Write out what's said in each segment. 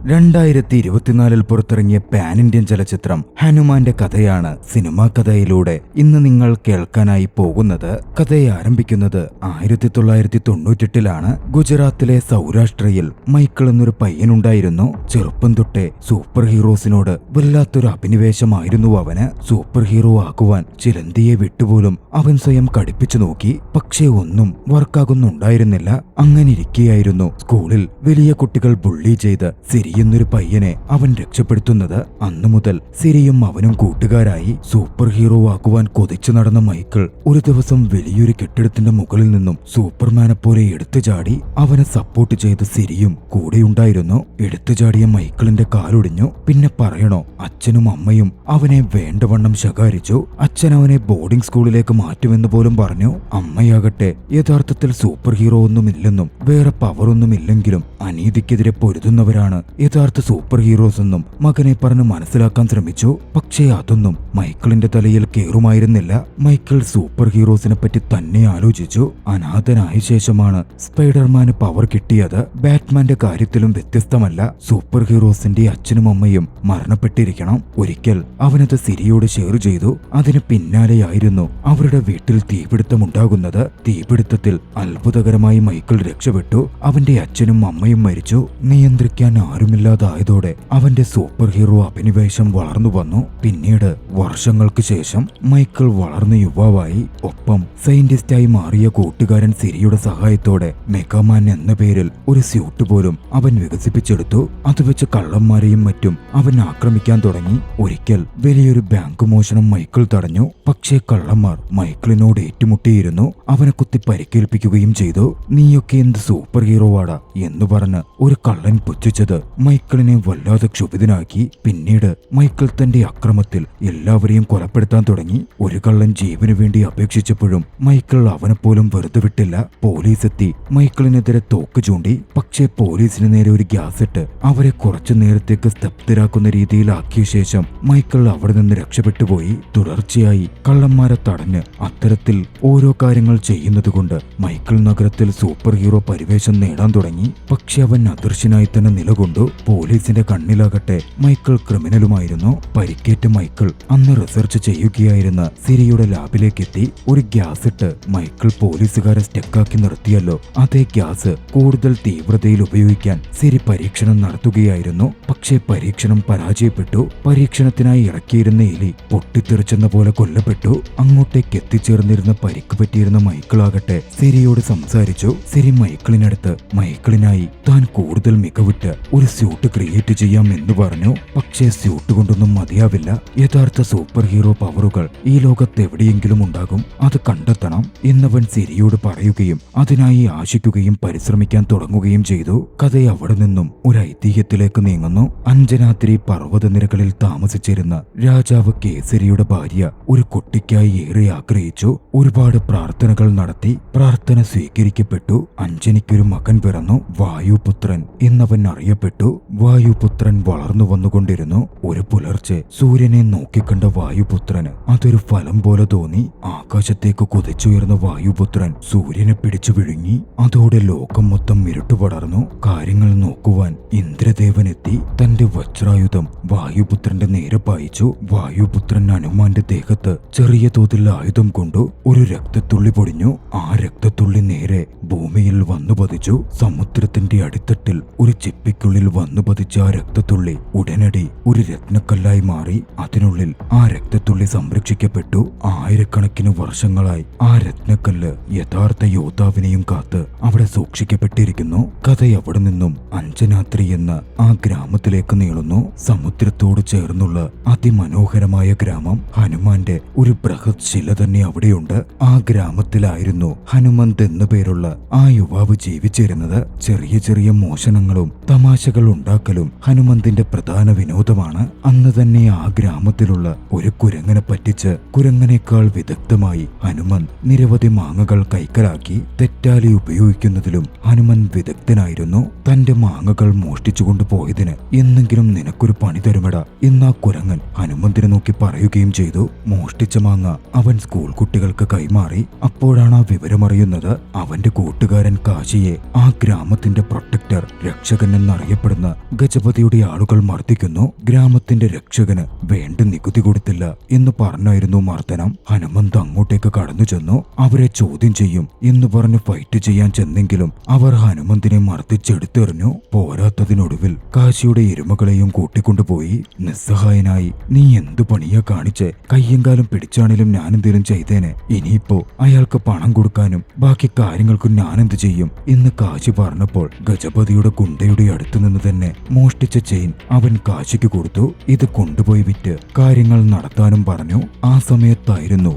2024 പുറത്തിറങ്ങിയ pan Indian ചലച്ചിത്രം ഹനുമാന്റെ കഥയാണ് സിനിമാ കഥയിലൂടെ ഇന്ന് നിങ്ങൾ കേൾക്കാനായി പോകുന്നത്. കഥയെ ആരംഭിക്കുന്നത് 1998 ഗുജറാത്തിലെ സൗരാഷ്ട്രയിൽ മൈക്കിൾ എന്നൊരു പയ്യനുണ്ടായിരുന്നു. ചെറുപ്പം തൊട്ടേ സൂപ്പർ ഹീറോസിനോട് വല്ലാത്തൊരു അഭിനിവേശമായിരുന്നു അവന്. സൂപ്പർ ഹീറോ ആക്കുവാൻ ചിലന്തിയെ വിട്ടുപോലും അവൻ സ്വയം കടിപ്പിച്ചു നോക്കി. പക്ഷേ ഒന്നും വർക്കാകുന്നുണ്ടായിരുന്നില്ല. അങ്ങനിരിക്കെയായിരുന്നു സ്കൂളിൽ വലിയ കുട്ടികൾ ബുള്ളി ചെയ്ത് സിരിയെന്നൊരു പയ്യനെ അവൻ രക്ഷപ്പെടുത്തുന്നത്. അന്നു മുതൽ സിരിയും അവനും കൂട്ടുകാരായി. സൂപ്പർ ഹീറോ ആക്കുവാൻ കൊതിച്ചു നടന്ന മൈക്കിൾ ഒരു ദിവസം വലിയൊരു കെട്ടിടത്തിന്റെ മുകളിൽ നിന്നും സൂപ്പർമാനെ പോലെ എടുത്തു ചാടി. അവനെ സപ്പോർട്ട് ചെയ്ത് സിരിയും കൂടെയുണ്ടായിരുന്നു. എടുത്തു ചാടിയ മൈക്കിളിന്റെ കാലൊടിഞ്ഞു. പിന്നെ പറയണോ, അച്ഛനും അമ്മയും അവനെ വേണ്ടവണ്ണം ശകാരിച്ചു. അച്ഛൻ അവനെ ബോർഡിംഗ് സ്കൂളിലേക്ക് മാറ്റുമെന്ന് പോലും പറഞ്ഞു. അമ്മയാകട്ടെ യഥാർത്ഥത്തിൽ സൂപ്പർ ഹീറോ ഒന്നുമില്ലെന്നും വേറെ പവറൊന്നുമില്ലെങ്കിലും അനീതിക്കെതിരെ പൊരുതുന്നവരാണ് യഥാർത്ഥ സൂപ്പർ ഹീറോസ് എന്നും മകനെ പറഞ്ഞ് മനസ്സിലാക്കാൻ ശ്രമിച്ചു. പക്ഷേ അതൊന്നും മൈക്കിളിന്റെ തലയിൽ കേറുമായിരുന്നില്ല. മൈക്കിൾ സൂപ്പർ ഹീറോസിനെ പറ്റി തന്നെ ആലോചിച്ചു. അനാഥനായ ശേഷമാണ് സ്പൈഡർമാന് പവർ കിട്ടിയത്. ബാറ്റ്മാന്റെ കാര്യത്തിലും വ്യത്യസ്തമല്ല. സൂപ്പർ ഹീറോസിന്റെ അച്ഛനും അമ്മയും മരണപ്പെട്ടിരിക്കണം. ഒരിക്കൽ അവനത് സിരിയോട് ഷെയർ ചെയ്തു. അതിന് പിന്നാലെയായിരുന്നു അവരുടെ വീട്ടിൽ തീപിടുത്തമുണ്ടാകുന്നത്. തീപിടുത്തത്തിൽ അത്ഭുതകരമായി മൈക്കിൾ രക്ഷപ്പെട്ടു. അവന്റെ അച്ഛനും അമ്മയും മരിച്ചു. നിയന്ത്രിക്കാൻ ആരുമില്ലാതായതോടെ അവന്റെ സൂപ്പർ ഹീറോ അഭിനിവേശം വളർന്നു വന്നു. പിന്നീട് വർഷങ്ങൾക്ക് ശേഷം മൈക്കിൾ വളർന്ന യുവാവായി. ഒപ്പം സയന്റിസ്റ്റായി മാറിയ കൂട്ടുകാരൻ സിരിയുടെ സഹായത്തോടെ മെഗാമാൻ എന്ന പേരിൽ ഒരു സ്യൂട്ട് പോലും അവൻ വികസിപ്പിച്ചെടുത്തു. അത് വെച്ച് കള്ളന്മാരെയും മറ്റും അവൻ ആക്രമിക്കാൻ തുടങ്ങി. ഒരിക്കൽ വലിയൊരു ബാങ്ക് മോഷണം മൈക്കിൾ തടഞ്ഞു. പക്ഷേ കള്ളന്മാർ മൈക്കിളിനോട് ഏറ്റുമുട്ടിയിരുന്നു. അവനെ കുത്തി പരിക്കേൽപ്പിക്കുകയും ചെയ്തു. നീയൊക്കെ എന്ത് സൂപ്പർ ഹീറോ ആടാ എന്ന് പറഞ്ഞ് ഒരു കള്ളൻ പുച്ഛിച്ചത് മൈക്കിളിനെ വല്ലാതെ ക്ഷുഭിതനാക്കി. പിന്നീട് മൈക്കിൾ തന്റെ അക്രമത്തിൽ എല്ലാവരെയും കൊലപ്പെടുത്താൻ തുടങ്ങി. ഒരു കള്ളൻ ജീവനു വേണ്ടി അപേക്ഷിച്ചപ്പോഴും മൈക്കിൾ അവനെപ്പോലും വെറുതെ വിട്ടില്ല. പോലീസ് എത്തി മൈക്കിളിനെതിരെ തോക്ക് ചൂണ്ടി. പക്ഷേ പോലീസിന് നേരെ ഒരു ഗ്യാസ് ഇട്ട് അവരെ കുറച്ചു നേരത്തേക്ക് സ്തബ്ധരാക്കുന്ന രീതിയിലാക്കിയ ശേഷം മൈക്കിൾ അവിടെ നിന്ന് രക്ഷപ്പെട്ടുപോയി. തുടർച്ചയായി കള്ളന്മാരെ തടഞ്ഞ് അത്തരത്തിൽ ഓരോ കാര്യങ്ങൾ ചെയ്യുന്നതുകൊണ്ട് മൈക്കിൾ നഗരത്തിൽ സൂപ്പർ ഹീറോ പരിവേഷം നേടാൻ തുടങ്ങി. പക്ഷെ അവൻ അദൃശ്യനായി തന്നെ നിലകൊണ്ടു. പോലീസിന്റെ കണ്ണിലാകട്ടെ മൈക്കിൾ ക്രിമിനലുമായിരുന്നു. പരിക്കേറ്റ മൈക്കിൾ അന്ന് റിസർച്ച് ചെയ്യുകയായിരുന്ന സിരിയുടെ ലാബിലേക്ക് എത്തി. ഒരു ഗ്യാസ് ഇട്ട് മൈക്കിൾ പോലീസുകാരെ സ്റ്റക്കാക്കി നിർത്തിയല്ലോ. അതേ ഗ്യാസ് കൂടുതൽ തീവ്രതയിൽ ഉപയോഗിക്കാൻ സിരി പരീക്ഷണം നടത്തുകയായിരുന്നു. പക്ഷേ പരീക്ഷണം പരാജയപ്പെട്ടു. പരീക്ഷണത്തിനായി ഇറക്കിയിരുന്ന എലി പൊട്ടിത്തെറിച്ചെന്ന പോലെ കൊല്ലപ്പെട്ടു. അങ്ങോട്ടേക്ക് എത്തിച്ചേർന്നിരുന്ന പരിക്ക് പറ്റിയിരുന്ന മൈക്കിൾ ആകട്ടെ സിരിയോട് സംസാരിച്ചു. സിരി മൈക്കിളിനടുത്ത് മൈക്കിളിനായി താൻ കൂടുതൽ മികവുറ്റ് ഒരു സ്യൂട്ട് ക്രിയേറ്റ് ചെയ്യാം എന്ന് പറഞ്ഞു. പക്ഷേ സ്യൂട്ട് കൊണ്ടൊന്നും മതിയാവില്ല. യഥാർത്ഥ സൂപ്പർ ഹീറോ പവറുകൾ ഈ ലോകത്ത് എവിടെയെങ്കിലും ഉണ്ടാകും. അത് കണ്ടെത്തണം എന്നവൻ സിരിയോട് പറയുകയും അതിനായി ആശിക്കുകയും പരിശ്രമിക്കാൻ തുടങ്ങുകയും ചെയ്തു. കഥ അവിടെ നിന്നും ഒരു ഐതിഹ്യത്തിലേക്ക് നീങ്ങുന്നു. അഞ്ജനാദ്രി പർവ്വതനിരകളിൽ താമസിച്ചിരുന്ന രാജാവ് കേസരിയുടെ ഭാര്യ ഒരു കുട്ടിക്കായി ഏറെ ആഗ്രഹിച്ചു. ഒരുപാട് പ്രാർത്ഥനകൾ നടത്തി. പ്രാർത്ഥന സ്വീകരിക്കപ്പെട്ടു. അഞ്ജനിക്കൊരു മകൻ പിറന്നു. വായുപുത്രൻ എന്നവൻ അറിയപ്പെട്ടു. വായുപുത്രൻ വളർന്നു വന്നുകൊണ്ടിരുന്നു. ഒരു പുലർച്ചെ സൂര്യനെ നോക്കിക്കണ്ട വായുപുത്രന് അതൊരു ഫലം പോലെ തോന്നി. ആകാശത്തേക്ക് കുതിച്ചുയർന്ന വായുപുത്രൻ സൂര്യനെ പിടിച്ചു വിഴുങ്ങി. അതോടെ ലോകം മൊത്തം ഇരുട്ടുപടർന്നു. കാര്യങ്ങൾ നോക്കുവാൻ ഇന്ദ്രദേവൻ എത്തി. തന്റെ വജ്രായുധം വായുപുത്രന്റെ നേരെ പായിച്ചു. വായുപുത്രൻ ഹനുമാന്റെ ദേഹത്ത് ചെറിയ തോതിൽ ആയുധം കൊണ്ടു ഒരു രക്തത്തുള്ളി പൊടിഞ്ഞു. ആ രക്തത്തുള്ളി നേരെ ഭൂമിയിൽ വന്നു പതിച്ചു. സമുദ്രത്തിന്റെ അടിത്തട്ടിൽ ഒരു ചിപ്പിക്കുള്ളിൽ വന്നു പതിച്ച ആ രക്തത്തുള്ളി ഉടനടി ഒരു രത്നക്കല്ലായി മാറി. അതിനുള്ളിൽ ആ രക്തത്തുള്ളി സംരക്ഷിക്കപ്പെട്ടു. ആയിരക്കണക്കിന് വർഷങ്ങളായി ആ രത്നക്കല്ല് യഥാർത്ഥ യോദ്ധാവിനെയും കാത്ത് അവിടെ സൂക്ഷിക്കപ്പെട്ടിരിക്കുന്നു. കഥ അവിടെ നിന്നും അഞ്ജനാദ്രി എന്ന ആ ഗ്രാമത്തിലേക്ക് നീളുന്നു. സമുദ്രത്തോട് ചേർന്നുള്ള അതിമനോഹരമായ ഗ്രാമം. ഹനുമാന്റെ ഒരു ബൃഹത് ശില തന്നെ അവിടെയുണ്ട്. ആ ഗ്രാമത്തിലായിരുന്നു ഹനുമന്ത് എന്നു പേരുള്ള ആ യുവാവ് ജീവിച്ചിരുന്നത്. ചെറിയ ചെറിയ മോഷണങ്ങളും തമാശകൾ ഉണ്ടാക്കലും ഹനുമന്തിന്റെ പ്രധാന വിനോദമാണ്. അന്ന് തന്നെ ആ ഗ്രാമത്തിലുള്ള ഒരു കുരങ്ങനെ പറ്റിച്ച് കുരങ്ങനേക്കാൾ വിദഗ്ധമായി ഹനുമന്ത് നിരവധി മാങ്ങകൾ കൈക്കലാക്കി. തെറ്റാലി ഉപയോഗിക്കുന്നതിലും ഹനുമൻ വിദഗ്ധനായിരുന്നു. തന്റെ മാങ്ങകൾ മോഷ്ടിച്ചുകൊണ്ട് പോയതിന് എന്നെങ്കിലും നിനക്കൊരു പണി തരുമെടാ എന്നാ കുരങ്ങൻ ഹനുമന്തിനെ നോക്കി പറയുകയും ചെയ്തു. മോഷ്ടിച്ച മാങ്ങ അവൻ സ്കൂൾ കുട്ടികൾക്ക് കൈമാറി. അപ്പോഴാണ് ആ വിവരമറിയുന്നത്. അവന്റെ കൂട്ടുകാരൻ കാശിയെ ആ ഗ്രാമത്തിന്റെ പ്രൊട്ടക്ടർ, രക്ഷകൻ എന്നറിയപ്പെടുന്ന ഗജപതിയുടെ ആളുകൾ മർദ്ദിക്കുന്നു. ഗ്രാമത്തിന്റെ രക്ഷകന് വേണ്ട നികുതി കൊടുത്തില്ല എന്ന് പറഞ്ഞായിരുന്നു മർദ്ദനം. ഹനുമന്ത് അങ്ങോട്ടേക്ക് കടന്നു ചെന്നു. അവരെ ചോദ്യം ചെയ്യും എന്ന് പറഞ്ഞ് ഫൈറ്റ് ചെയ്യാൻ ചെന്നെങ്കിലും അവർ ഹനുമന്തിനെ മർദ്ദിച്ചെടുത്തെറിഞ്ഞു. പോരാത്തതിനൊടുവിൽ കാശിയുടെ എരുമകളെയും കൂട്ടിക്കൊണ്ടുപോയി. നിസ്സഹായനായി, നീ എന്തു പണിയാ കാണിച്ച്? കയ്യങ്കാലം പിടിച്ചാണേലും ഞാനെന്തേലും ചെയ്തേനെ. ഇനിയിപ്പോ അയാൾക്ക് പണം കൊടുക്കാനും ബാക്കി കാര്യങ്ങൾക്കും ഞാനെന്ത് ചെയ്യും എന്ന് കാശി പറഞ്ഞപ്പോൾ ഗജപതിയുടെ ഗുണ്ടയുടെ അടുത്തു നിന്ന് തന്നെ മോഷ്ടിച്ച ചെയിൻ അവൻ കാശിക്ക് കൊടുത്തു. ഇത് കൊണ്ടുപോയി വിറ്റ് കാര്യങ്ങൾ നടത്താനും പറഞ്ഞു. ആ സമയത്തായിരുന്നു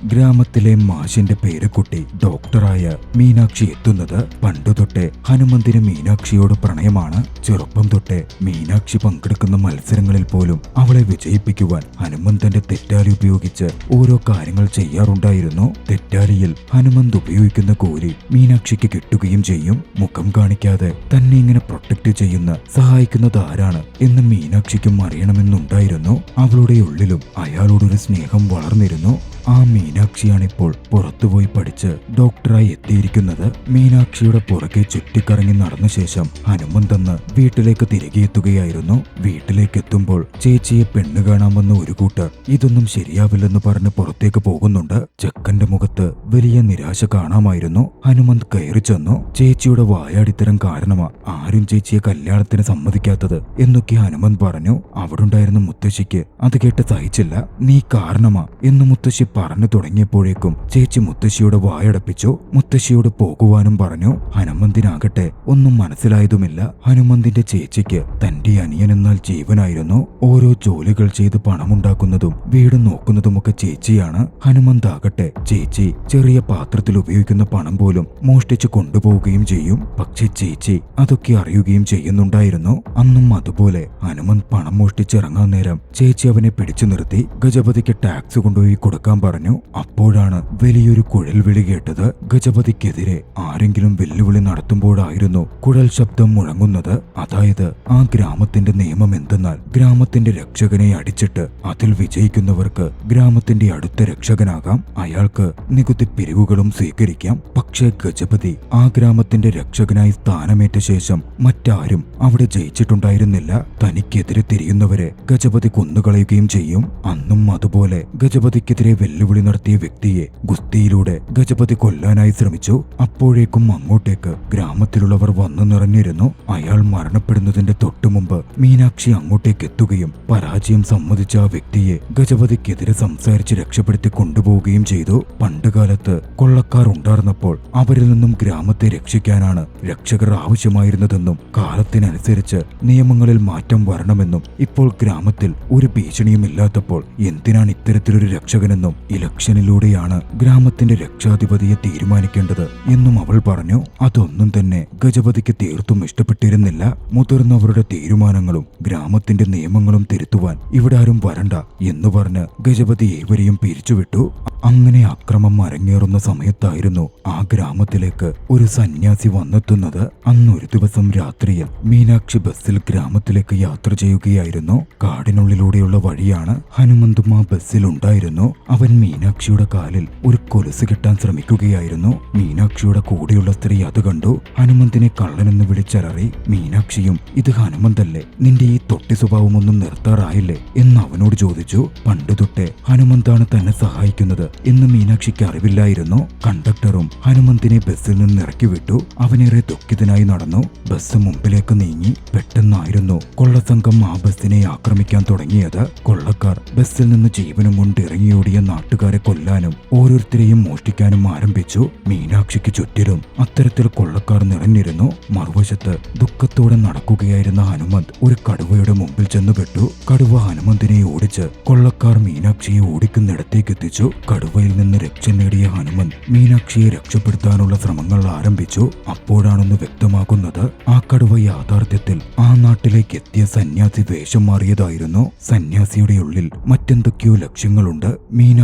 ഗ്രാമത്തിലെ മാഷിന്റെ പേരക്കുട്ടി ഡോക്ടറായ മീനാക്ഷി എത്തുന്നത്. പണ്ടുതൊട്ടേ ഹനുമന്തിന് മീനാക്ഷിയോട് പ്രണയമാണ്. ചെറുപ്പം തൊട്ടേ മീനാക്ഷി പങ്കെടുക്കുന്ന മത്സരങ്ങളിൽ പോലും അവളെ വിജയിപ്പിക്കുവാൻ ഹനുമന്തന്റെ തെറ്റാലി ഉപയോഗിച്ച് ഓരോ കാര്യങ്ങൾ ചെയ്യാറുണ്ടായിരുന്നു. തെറ്റാലിയിൽ ഹനുമന്ത് ഉപയോഗിക്കുന്ന കോലി മീനാക്ഷിക്ക് കിട്ടുകയും ചെയ്യും. മുഖം കാണിക്കാതെ തന്നെ ഇങ്ങനെ പ്രൊട്ടക്ട് ചെയ്യുന്ന സഹായിക്കുന്നത് ആരാണ് എന്ന് മീനാക്ഷിക്കും അറിയണമെന്നുണ്ടായിരുന്നു. അവളുടെ ഉള്ളിലും അയാളോടൊരു സ്നേഹം വളർന്നിരുന്നു. ആ മീനാക്ഷിയാണിപ്പോൾ പുറത്തുപോയി പഠിച്ച് ഡോക്ടറായി എത്തിയിരിക്കുന്നത്. മീനാക്ഷിയുടെ പുറകെ ചുറ്റിക്കറങ്ങി നടന്ന ശേഷം ഹനുമന്തന്ന് വീട്ടിലേക്ക് തിരികെ എത്തുകയായിരുന്നു. വീട്ടിലേക്ക് എത്തുമ്പോൾ ചേച്ചിയെ പെണ്ണ് കാണാമെന്ന ഒരു കൂട്ടർ ഇതൊന്നും ശരിയാവില്ലെന്ന് പറഞ്ഞ് പുറത്തേക്ക് പോകുന്നുണ്ട്. ചെക്കന്റെ മുഖത്ത് വലിയ നിരാശ കാണാമായിരുന്നു. ഹനുമന്ത് കയറി ചെന്നു. ചേച്ചിയുടെ വായാടിത്തരം കാരണമാ ആരും ചേച്ചിയെ കല്യാണത്തിന് സമ്മതിക്കാത്തത് എന്നൊക്കെ ഹനുമന്ത് പറഞ്ഞു. അവിടുണ്ടായിരുന്ന മുത്തശ്ശിക്ക് അത് കേട്ട് സഹിച്ചില്ല. നീ കാരണമാ എന്ന് മുത്തശ്ശി പറഞ്ഞു തുടങ്ങിയപ്പോഴേക്കും ചേച്ചി മുത്തശ്ശിയുടെ വായടപ്പിച്ചു. മുത്തശ്ശിയോട് പോകുവാനും പറഞ്ഞു. ഹനുമന്തിനാകട്ടെ ഒന്നും മനസ്സിലായതുമില്ല. ഹനുമന്തിന്റെ ചേച്ചിക്ക് തന്റെ അനിയനെന്നാൽ ജീവനായിരുന്നു. ഓരോ ജോലികൾ ചെയ്ത് പണമുണ്ടാക്കുന്നതും വീട് നോക്കുന്നതുമൊക്കെ ചേച്ചിയാണ്. ഹനുമന്താകട്ടെ ചേച്ചി ചെറിയ പാത്രത്തിൽ ഉപയോഗിക്കുന്ന പണം പോലും മോഷ്ടിച്ചു കൊണ്ടുപോവുകയും ചെയ്യും. പക്ഷെ ചേച്ചി അതൊക്കെ അറിയുകയും ചെയ്യുന്നുണ്ടായിരുന്നു. അന്നും അതുപോലെ ഹനുമന്ത് പണം മോഷ്ടിച്ചിറങ്ങാൻ നേരം ചേച്ചി അവനെ പിടിച്ചു നിർത്തി. ഗജപതിക്ക് ടാക്സ് കൊണ്ടുപോയി കൊടുക്കാൻ പറഞ്ഞു. അപ്പോഴാണ് വലിയൊരു കുഴൽ വിളി കേട്ടത്. ഗജപതിക്കെതിരെ ആരെങ്കിലും വെല്ലുവിളി നടത്തുമ്പോഴായിരുന്നു കുഴൽ ശബ്ദം മുഴങ്ങുന്നത്. അതായത് ആ ഗ്രാമത്തിന്റെ നിയമം എന്തെന്നാൽ ഗ്രാമത്തിന്റെ രക്ഷകനെ അടിച്ചിട്ട് അതിൽ വിജയിക്കുന്നവർക്ക് ഗ്രാമത്തിന്റെ അടുത്ത രക്ഷകനാകാം. അയാൾക്ക് നികുതി പിരിവുകളും സ്വീകരിക്കാം. പക്ഷേ ഗജപതി ആ ഗ്രാമത്തിന്റെ രക്ഷകനായി സ്ഥാനമേറ്റ ശേഷം മറ്റാരും അവിടെ ജയിച്ചിട്ടുണ്ടായിരുന്നില്ല. തനിക്കെതിരെ തിരിയുന്നവരെ ഗജപതി കൊന്നുകളയുകയും ചെയ്യും. അന്നും അതുപോലെ ഗജപതിക്കെതിരെ വെല്ലുവിളി നടത്തിയ വ്യക്തിയെ ഗുസ്തിയിലൂടെ ഗജപതി കൊല്ലാനായി ശ്രമിച്ചു. അപ്പോഴേക്കും അങ്ങോട്ടേക്ക് ഗ്രാമത്തിലുള്ളവർ വന്നു നിറഞ്ഞിരുന്നു. അയാൾ മരണപ്പെടുന്നതിന്റെ തൊട്ടുമുമ്പ് മീനാക്ഷി അങ്ങോട്ടേക്ക് എത്തുകയും പരാജയം സമ്മതിച്ച ആ വ്യക്തിയെ ഗജപതിക്കെതിരെ സംസാരിച്ച് രക്ഷപ്പെടുത്തി കൊണ്ടുപോവുകയും ചെയ്തു. പണ്ടുകാലത്ത് കൊള്ളക്കാർ ഉണ്ടായിരുന്നപ്പോൾ അവരിൽ നിന്നും ഗ്രാമത്തെ രക്ഷിക്കാനാണ് രക്ഷകർ ആവശ്യമായിരുന്നതെന്നും കാലത്തിനനുസരിച്ച് നിയമങ്ങളിൽ മാറ്റം വരണമെന്നും ഇപ്പോൾ ഗ്രാമത്തിൽ ഒരു ഭീഷണിയും ഇല്ലാത്തപ്പോൾ എന്തിനാണ് ഇത്തരത്തിലൊരു രക്ഷകനെന്നും ഇലക്ഷനിലൂടെയാണ് ഗ്രാമത്തിന്റെ രക്ഷാധിപതിയെ തീരുമാനിക്കേണ്ടത് എന്നും അവൾ പറഞ്ഞു. അതൊന്നും തന്നെ ഗജപതിക്ക് തീർത്തും ഇഷ്ടപ്പെട്ടിരുന്നില്ല. മുതിർന്നവരുടെ തീരുമാനങ്ങളും ഗ്രാമത്തിന്റെ നിയമങ്ങളും തിരുത്തുവാൻ ഇവിടെ ആരും വരണ്ട എന്ന് പറഞ്ഞ് ഗജപതി ഏവരെയും പിരിച്ചുവിട്ടു. അങ്ങനെ അക്രമം അരങ്ങേറുന്ന സമയത്തായിരുന്നു ആ ഗ്രാമത്തിലേക്ക് ഒരു സന്യാസി വന്നെത്തുന്നത്. അന്നൊരു ദിവസം രാത്രിയിൽ മീനാക്ഷി ബസ്സിൽ ഗ്രാമത്തിലേക്ക് യാത്ര ചെയ്യുകയായിരുന്നു. കാടിനുള്ളിലൂടെയുള്ള വഴിയാണ്. ഹനുമന്തും ആ ബസ്സിൽ ഉണ്ടായിരുന്നു. അവൻ മീനാക്ഷിയുടെ കാലിൽ ഒരു കൊലുസ് കെട്ടാൻ ശ്രമിക്കുകയായിരുന്നു. മീനാക്ഷിയുടെ കൂടെയുള്ള സ്ത്രീ അത് കണ്ടു. ഹനുമന്തിനെ കള്ളനെന്ന് വിളിച്ചലറി. മീനാക്ഷിയും ഇത് ഹനുമന്തല്ലേ, നിന്റെ ഈ തൊട്ടി സ്വഭാവമൊന്നും നിർത്താറായില്ലേ എന്ന് അവനോട് ചോദിച്ചു. പണ്ടു തൊട്ടേ ഹനുമന്താണ് തന്നെ സഹായിക്കുന്നത് എന്ന് മീനാക്ഷിക്ക് അറിവില്ലായിരുന്നു. കണ്ടക്ടറും ഹനുമന്തിനെ ബസ്സിൽ നിന്ന് ഇറക്കി വിട്ടു. അവനേറെ ദുഃഖിതനായി നടന്നു. ബസ് മുമ്പിലേക്ക് നീങ്ങി. പെട്ടെന്നായിരുന്നു കൊള്ളസംഘം ആ ബസ്സിനെ ആക്രമിക്കാൻ തുടങ്ങിയത്. കൊള്ളക്കാർ ബസ്സിൽ നിന്ന് ജീവനും കൊണ്ട് ഇറങ്ങിയോടിയ നാട്ടുകാരെ കൊല്ലാനും ഓരോരുത്തരെയും മോഷ്ടിക്കാനും ആരംഭിച്ചു. മീനാക്ഷിക്ക് ചുറ്റിലും അത്തരത്തിൽ കൊള്ളക്കാർ നിറഞ്ഞിരുന്നു. മറുവശത്ത് ദുഃഖത്തോടെ നടക്കുകയായിരുന്ന ഹനുമന്ത് ഒരു കടുവയുടെ മുമ്പിൽ ചെന്നുപെട്ടു. കടുവ ഹനുമന്തിനെ ഓടിച്ച് കൊള്ളക്കാർ മീനാക്ഷിയെ ഓടിക്കുന്നിടത്തേക്ക് എത്തിച്ചു. കടുവയിൽ നിന്ന് രക്ഷ നേടിയ ഹനുമന്ത് മീനാക്ഷിയെ രക്ഷപ്പെടുത്താനുള്ള ശ്രമങ്ങൾ ആരംഭിച്ചു. അപ്പോഴാണെന്ന് വ്യക്തമാകുന്നത് ആ കടുവ യാഥാർത്ഥ്യത്തിൽ ആ നാട്ടിലേക്ക് എത്തിയ സന്യാസി വേഷം മാറിയതായിരുന്നു. സന്യാസിയുടെ ഉള്ളിൽ മറ്റെന്തൊക്കെയോ ലക്ഷ്യങ്ങളുണ്ട്.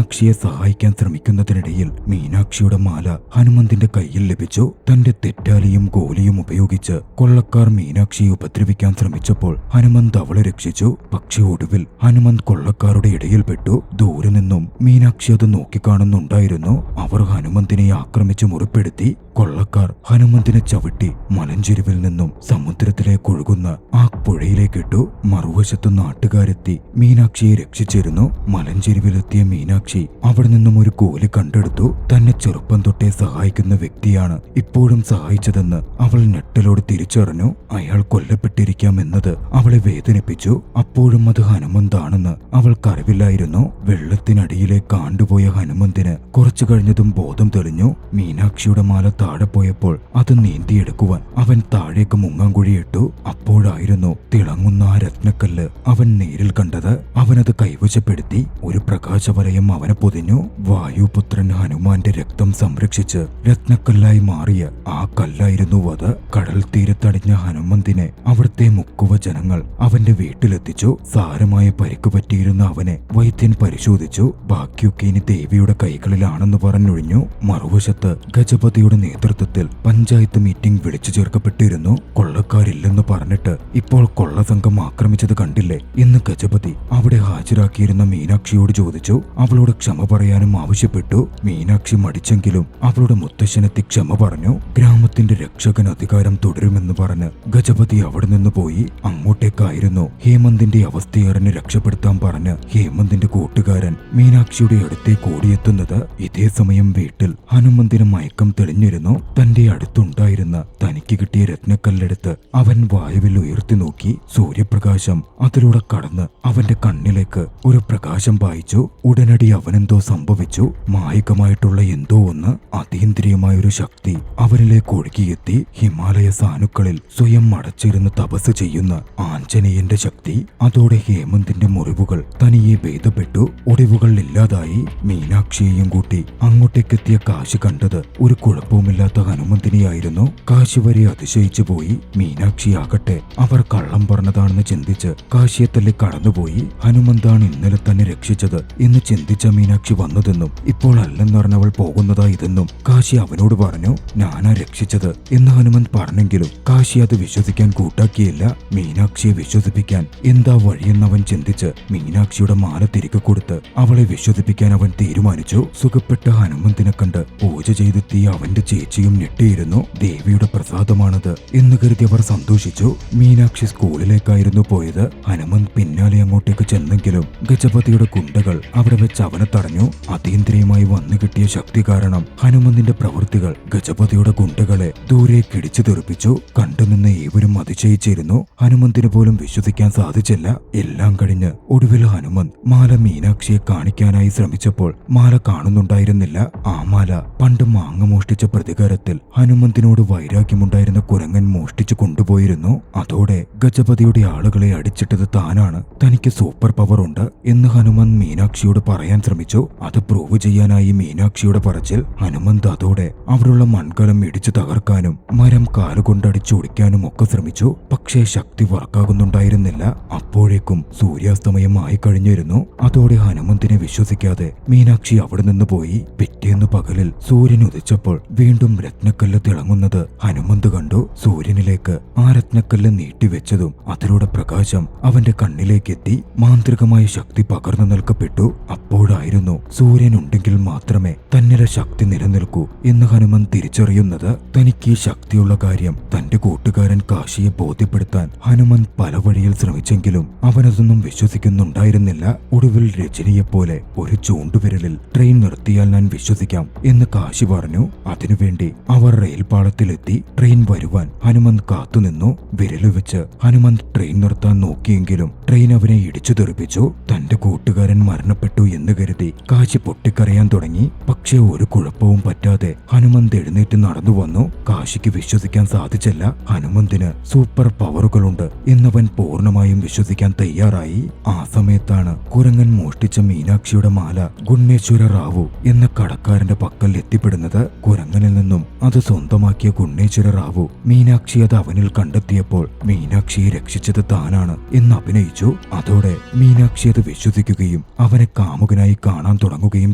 മീനാക്ഷിയെ സഹായിക്കാൻ ശ്രമിക്കുന്നതിനിടയിൽ മീനാക്ഷിയുടെ മാല ഹനുമന്തിന്റെ കയ്യിൽ ലഭിച്ചു. തന്റെ തെറ്റാലിയും ഗോലിയും ഉപയോഗിച്ച് കൊള്ളക്കാർ മീനാക്ഷിയെ ഉപദ്രവിക്കാൻ ശ്രമിച്ചപ്പോൾ ഹനുമന്ത് അവളെ രക്ഷിച്ചു. പക്ഷെ ഒടുവിൽ ഹനുമന്ത് കൊള്ളക്കാരുടെ ഇടയിൽപ്പെട്ടു. ദൂരെ നിന്നും മീനാക്ഷി അത് നോക്കിക്കാണുന്നുണ്ടായിരുന്നു. അവർ ഹനുമന്തിനെ ആക്രമിച്ച് മുറിപ്പെടുത്തി. കൊള്ളക്കാർ ഹനുമന്തിനെ ചവിട്ടി മലഞ്ചെരുവിൽ നിന്നും സമുദ്രത്തിലേക്ക് ഒഴുകുന്ന ആ പുഴയിലേക്കിട്ടു. മറുവശത്ത് നാട്ടുകാരെത്തി മീനാക്ഷിയെ രക്ഷിച്ചിരുന്നു. മലഞ്ചെരുവിലെത്തിയ മീനാക്ഷി അവിടെ നിന്നും ഒരു കോലി കണ്ടെടുത്തു. തന്നെ ചെറുപ്പം തൊട്ടേ സഹായിക്കുന്ന വ്യക്തിയാണ് ഇപ്പോഴും സഹായിച്ചതെന്ന് അവൾ ഞെട്ടലോട് തിരിച്ചറിഞ്ഞു. അയാൾ കൊല്ലപ്പെട്ടിരിക്കാമെന്നത് അവളെ വേദനിപ്പിച്ചു. അപ്പോഴും അത് ഹനുമന്താണെന്ന് അവൾക്കറിവില്ലായിരുന്നു. വെള്ളത്തിനടിയിലേക്ക് ആണ്ടുപോയ ഹനുമന്തിന് കുറച്ചു കഴിഞ്ഞതും ബോധം തെളിഞ്ഞു. മീനാക്ഷിയുടെ മാല താഴെ പോയപ്പോൾ അത് നീന്തിയെടുക്കുവാൻ അവൻ താഴേക്ക് മുങ്ങാങ്കുഴിയിട്ടു. അപ്പോഴായിരുന്നു തിളങ്ങുന്ന ആ രത്നക്കല്ല് അവൻ നേരിൽ കണ്ടത്. അവനത് കൈവശപ്പെടുത്തി. ഒരു പ്രകാശവലയം അവനെ പൊതിഞ്ഞു. വായുപുത്രൻ ഹനുമാന്റെ രക്തം സംരക്ഷിച്ച് രത്നക്കല്ലായി മാറിയ ആ കല്ലായിരുന്നു അത്. കടൽ തീരത്തടിഞ്ഞ ഹനുമന്തിനെ അവിടുത്തെ മുക്കുവ ജനങ്ങൾ അവന്റെ വീട്ടിലെത്തിച്ചു. സാരമായ പരിക്ക് പറ്റിയിരുന്ന അവനെ വൈദ്യൻ പരിശോധിച്ചു. ബാക്കിയൊക്കെ ഇനി ദേവിയുടെ കൈകളിലാണെന്ന് പറഞ്ഞൊഴിഞ്ഞു. മറുവശത്ത് ഗജപതിയുടെ നേതൃത്വത്തിൽ പഞ്ചായത്ത് മീറ്റിംഗ് വിളിച്ചു ചേർക്കപ്പെട്ടിരുന്നു. കൊള്ളക്കാരില്ലെന്ന് പറഞ്ഞിട്ട് ഇപ്പോൾ കൊള്ളസംഘം ആക്രമിച്ചത് കണ്ടില്ലേ എന്ന് ഗജപതി അവിടെ ഹാജരാക്കിയിരുന്ന മീനാക്ഷിയോട് ചോദിച്ചു. അവളോട് ക്ഷമ പറയാനും ആവശ്യപ്പെട്ടു. മീനാക്ഷി മടിച്ചെങ്കിലും അവളുടെ മുത്തശ്ശനെത്തി ക്ഷമ പറഞ്ഞു. ഗ്രാമത്തിന്റെ രക്ഷകൻ അധികാരം തുടരുമെന്ന് പറഞ്ഞ് ഗജപതി അവിടെ നിന്ന് പോയി. അങ്ങോട്ടേക്കായിരുന്നു ഹേമന്തിന്റെ അവസ്ഥയറിഞ്ഞ് രക്ഷപ്പെടുത്താൻ പറഞ്ഞ് ഹേമന്തിന്റെ കൂട്ടുകാരൻ മീനാക്ഷിയുടെ അടുത്തേക്ക് ഓടിയെത്തുന്നത്. ഇതേ സമയം വീട്ടിൽ ഹനുമന്തിന് മയക്കം തെളിഞ്ഞിരുന്നു. തന്റെ അടുത്തുണ്ടായിരുന്ന തനിക്ക് കിട്ടിയ രത്നക്കല്ലെടുത്ത് അവൻ വായുവിൽ ഉയർത്തി നോക്കി. സൂര്യപ്രകാശം അതിലൂടെ കടന്ന് അവന്റെ കണ്ണിലേക്ക് ഒരു പ്രകാശം പായിച്ചു. ഉടനടി അവനെന്തോ സംഭവിച്ചു. മായികമായിട്ടുള്ള എന്തോ ഒന്ന്, അതീന്ദ്രിയമായൊരു ശക്തി അവനിലേക്ക് ഒഴുകിയെത്തി. ഹിമാലയ സാനുക്കളിൽ സ്വയം അടച്ചിരുന്ന് തപസ് ചെയ്യുന്ന ആഞ്ജനേയന്റെ ശക്തി. അതോടെ ഹേമന്തിന്റെ മുറിവുകൾ തനിയെ ഭേദപ്പെട്ടു. ഒടിവുകൾ ഇല്ലാതായി. മീനാക്ഷിയെയും കൂട്ടി അങ്ങോട്ടേക്കെത്തിയ കാശി കണ്ടത് ഒരു കുഴപ്പവുമില്ലാത്ത ഹനുമന്തിനെയായിരുന്നു. കാശി വരെ അതിശയിച്ചു പോയി. മീനാക്ഷിയാകട്ടെ അവർ കള്ളം പറഞ്ഞതാണെന്ന് ചിന്തിച്ച് കാശിയെ തല്ലി കടന്നുപോയി. ഹനുമന്താണ് ഇന്നലെ തന്നെ രക്ഷിച്ചത് എന്ന് ചിന്തിച്ച മീനാക്ഷി വന്നതെന്നും ഇപ്പോൾ അല്ലെന്നറിഞ്ഞവൾ പോകുന്നതാ ഇതെന്നും കാശി അവനോട് പറഞ്ഞു. ഞാനാ രക്ഷിച്ചത് എന്ന് ഹനുമന്ത് പറഞ്ഞെങ്കിലും കാശി അത് വിശ്വസിക്കാൻ കൂട്ടാക്കിയില്ല. മീനാക്ഷിയെ വിശ്വസിപ്പിക്കാൻ എന്താ വഴിയെന്നവൻ ചിന്തിച്ച് മീനാക്ഷിയുടെ മാല തിരികെ കൊടുത്ത് അവളെ വിശ്വസിപ്പിക്കാൻ അവൻ തീരുമാനിച്ചു. സുഖപ്പെട്ട ഹനുമന്തിനെ കണ്ട് പൂജ ചെയ്തെത്തിയ അവന്റെ ചേച്ചിയും ഞെട്ടിയിരുന്നു. ദേവിയുടെ പ്രസാദമാണത് എന്ന് കരുതി അവർ സന്തോഷിച്ചു. മീനാക്ഷി സ്കൂളിലേക്കായിരുന്നു പോയത്. ഹനുമന്ത് പിന്നാലെ അങ്ങോട്ടേക്ക് ചെന്നെങ്കിലും ഗജപതിയുടെ ഗുണ്ടകൾ അവിടെ വെച്ച് അവനെ തടഞ്ഞു. അതീന്ദ്രിയമായി വന്നു കിട്ടിയ ശക്തി കാരണം ഹനുമന്തിന്റെ പ്രവൃത്തികൾ ഗജപതിയുടെ ഗുണ്ടകളെ ദൂരേക്ക് ഇടിച്ചു തെറിപ്പിച്ചു. കണ്ടുനിന്ന് ഏവരും അതിശയിച്ചിരുന്നു. ഹനുമന്തിന് പോലും വിശ്വസിക്കാൻ സാധിച്ചില്ല. എല്ലാം കഴിഞ്ഞ് ഒടുവിൽ ഹനുമന്ത് മാല മീനാക്ഷിയെ കാണിക്കാനായി ശ്രമിച്ചപ്പോൾ മാല കാണുന്നുണ്ടായിരുന്നില്ല. ആ മാല പണ്ട് മാങ്ങ മോഷ്ടിച്ച പ്രതികാരത്തിൽ ഹനുമന്തിനോട് വൈരാഗ്യമുണ്ടായിരുന്ന കുരങ്ങൻ മോഷ്ടിച്ചു കൊണ്ടുപോയിരുന്നു. അതോടെ ഗജപതിയുടെ ആളുകളെ അടിച്ചിട്ടത് താനാണ്, തനിക്ക് സൂപ്പർ പവർ ഉണ്ട് എന്ന് ഹനുമന്ത് മീനാക്ഷിയോട് പറയാൻ ശ്രമിച്ചു. അത് പ്രൂവ് ചെയ്യാനായി മീനാക്ഷിയുടെ പറച്ചിൽ. ഹനുമന്ത് അതോടെ അവിടെയുള്ള മൺകലം ഇടിച്ചു തകർക്കാനും മരം കാലുകൊണ്ടടിച്ചൊടിക്കാനും ഒക്കെ ശ്രമിച്ചു. പക്ഷേ ശക്തി വർക്കാകുന്നുണ്ടായിരുന്നില്ല. അപ്പോഴേക്കും സൂര്യാസ്തമയം ആയി കഴിഞ്ഞിരുന്നു. അതോടെ ഹനുമന്തിനെ വിശ്വസിക്കാതെ മീനാക്ഷി അവിടെ നിന്ന് പോയി. പിറ്റേന്ന് പകലിൽ സൂര്യൻ ഉദിച്ചപ്പോൾ വീണ്ടും രത്നക്കല്ല് തിളങ്ങുന്നത് ഹനുമന്ത് കണ്ടു. സൂര്യനിലേക്ക് ആ രത്നക്കല്ല് നീട്ടിവെച്ചതും അതിലൂടെ പ്രകാശം അവന്റെ കണ്ണിലേക്കെത്തി. മാന്ത്രികമായ ശക്തി പകർന്നു നൽകപ്പെട്ടു. അപ്പോഴായിരുന്നു സൂര്യൻ ഉണ്ടെങ്കിൽ മാത്രമേ തന്നിലെ ശക്തി നിലനിൽക്കൂ എന്ന് ഹനുമന്ത് തിരിച്ചറിയുന്നത്. തനിക്ക് ഈ ശക്തിയുള്ള കാര്യം തന്റെ കൂട്ടുകാരൻ കാശിയെ ബോധ്യപ്പെടുത്താൻ ഹനുമന്ത് പല വഴിയിൽ ശ്രമിച്ചെങ്കിലും അവനതൊന്നും വിശ്വസിക്കുന്നുണ്ടായിരുന്നില്ല. ഒടുവിൽ രജനിയെപ്പോലെ ഒരു ചൂണ്ടുവിരലിൽ ട്രെയിൻ നിർത്തിയാൽ ഞാൻ വിശ്വസിക്കാം എന്ന് കാശി പറഞ്ഞു. അതിനുവേണ്ടി അവർ റെയിൽപാളത്തിലെത്തി. ട്രെയിൻ വരുവാൻ ഹനുമന്ത് കാത്തുനിന്നു. വിരല് വെച്ച് ഹനുമന്ത് ട്രെയിൻ നിർത്താൻ നോക്കിയെങ്കിലും ട്രെയിൻ അവനെ ഇടിച്ചു തെറിപ്പിച്ചു. തന്റെ കൂട്ടുകാരൻ മരണപ്പെട്ടു എന്ന് കരുതി കാശി പൊട്ടിക്കരയാൻ തുടങ്ങി. പക്ഷേ ഒരു കുഴപ്പവും പറ്റാതെ ഹനുമന്ത് എഴുന്നേറ്റ് നടന്നു വന്നു. കാശിക്ക് വിശ്വസിക്കാൻ സാധിച്ചില്ല. ഹനുമന്തിന് സൂപ്പർ പവറുകളുണ്ട് എന്നവൻ പൂർണ്ണമായും വിശ്വസിക്കാൻ തയ്യാറായി. ആ സമയത്താണ് കുരങ്ങൻ മോഷ്ടിച്ച മീനാക്ഷിയുടെ മാല ഗുണേശ്വര റാവു എന്ന കടക്കാരന്റെ പക്കൽ എത്തിപ്പെടുന്നത്. കുരങ്ങനിൽ നിന്നും അത് സ്വന്തമാക്കിയ ഗുണേശ്വര റാവു മീനാക്ഷി അത് അവനിൽ കണ്ടെത്തിയപ്പോൾ മീനാക്ഷിയെ രക്ഷിച്ചത് താനാണ് എന്ന് അഭിനയിച്ചു. അതോടെ മീനാക്ഷി അത് വിശ്വസിക്കുകയും അവനെ കാമുകനായി വ്യക്തമായി കാണാൻ തുടങ്ങുകയും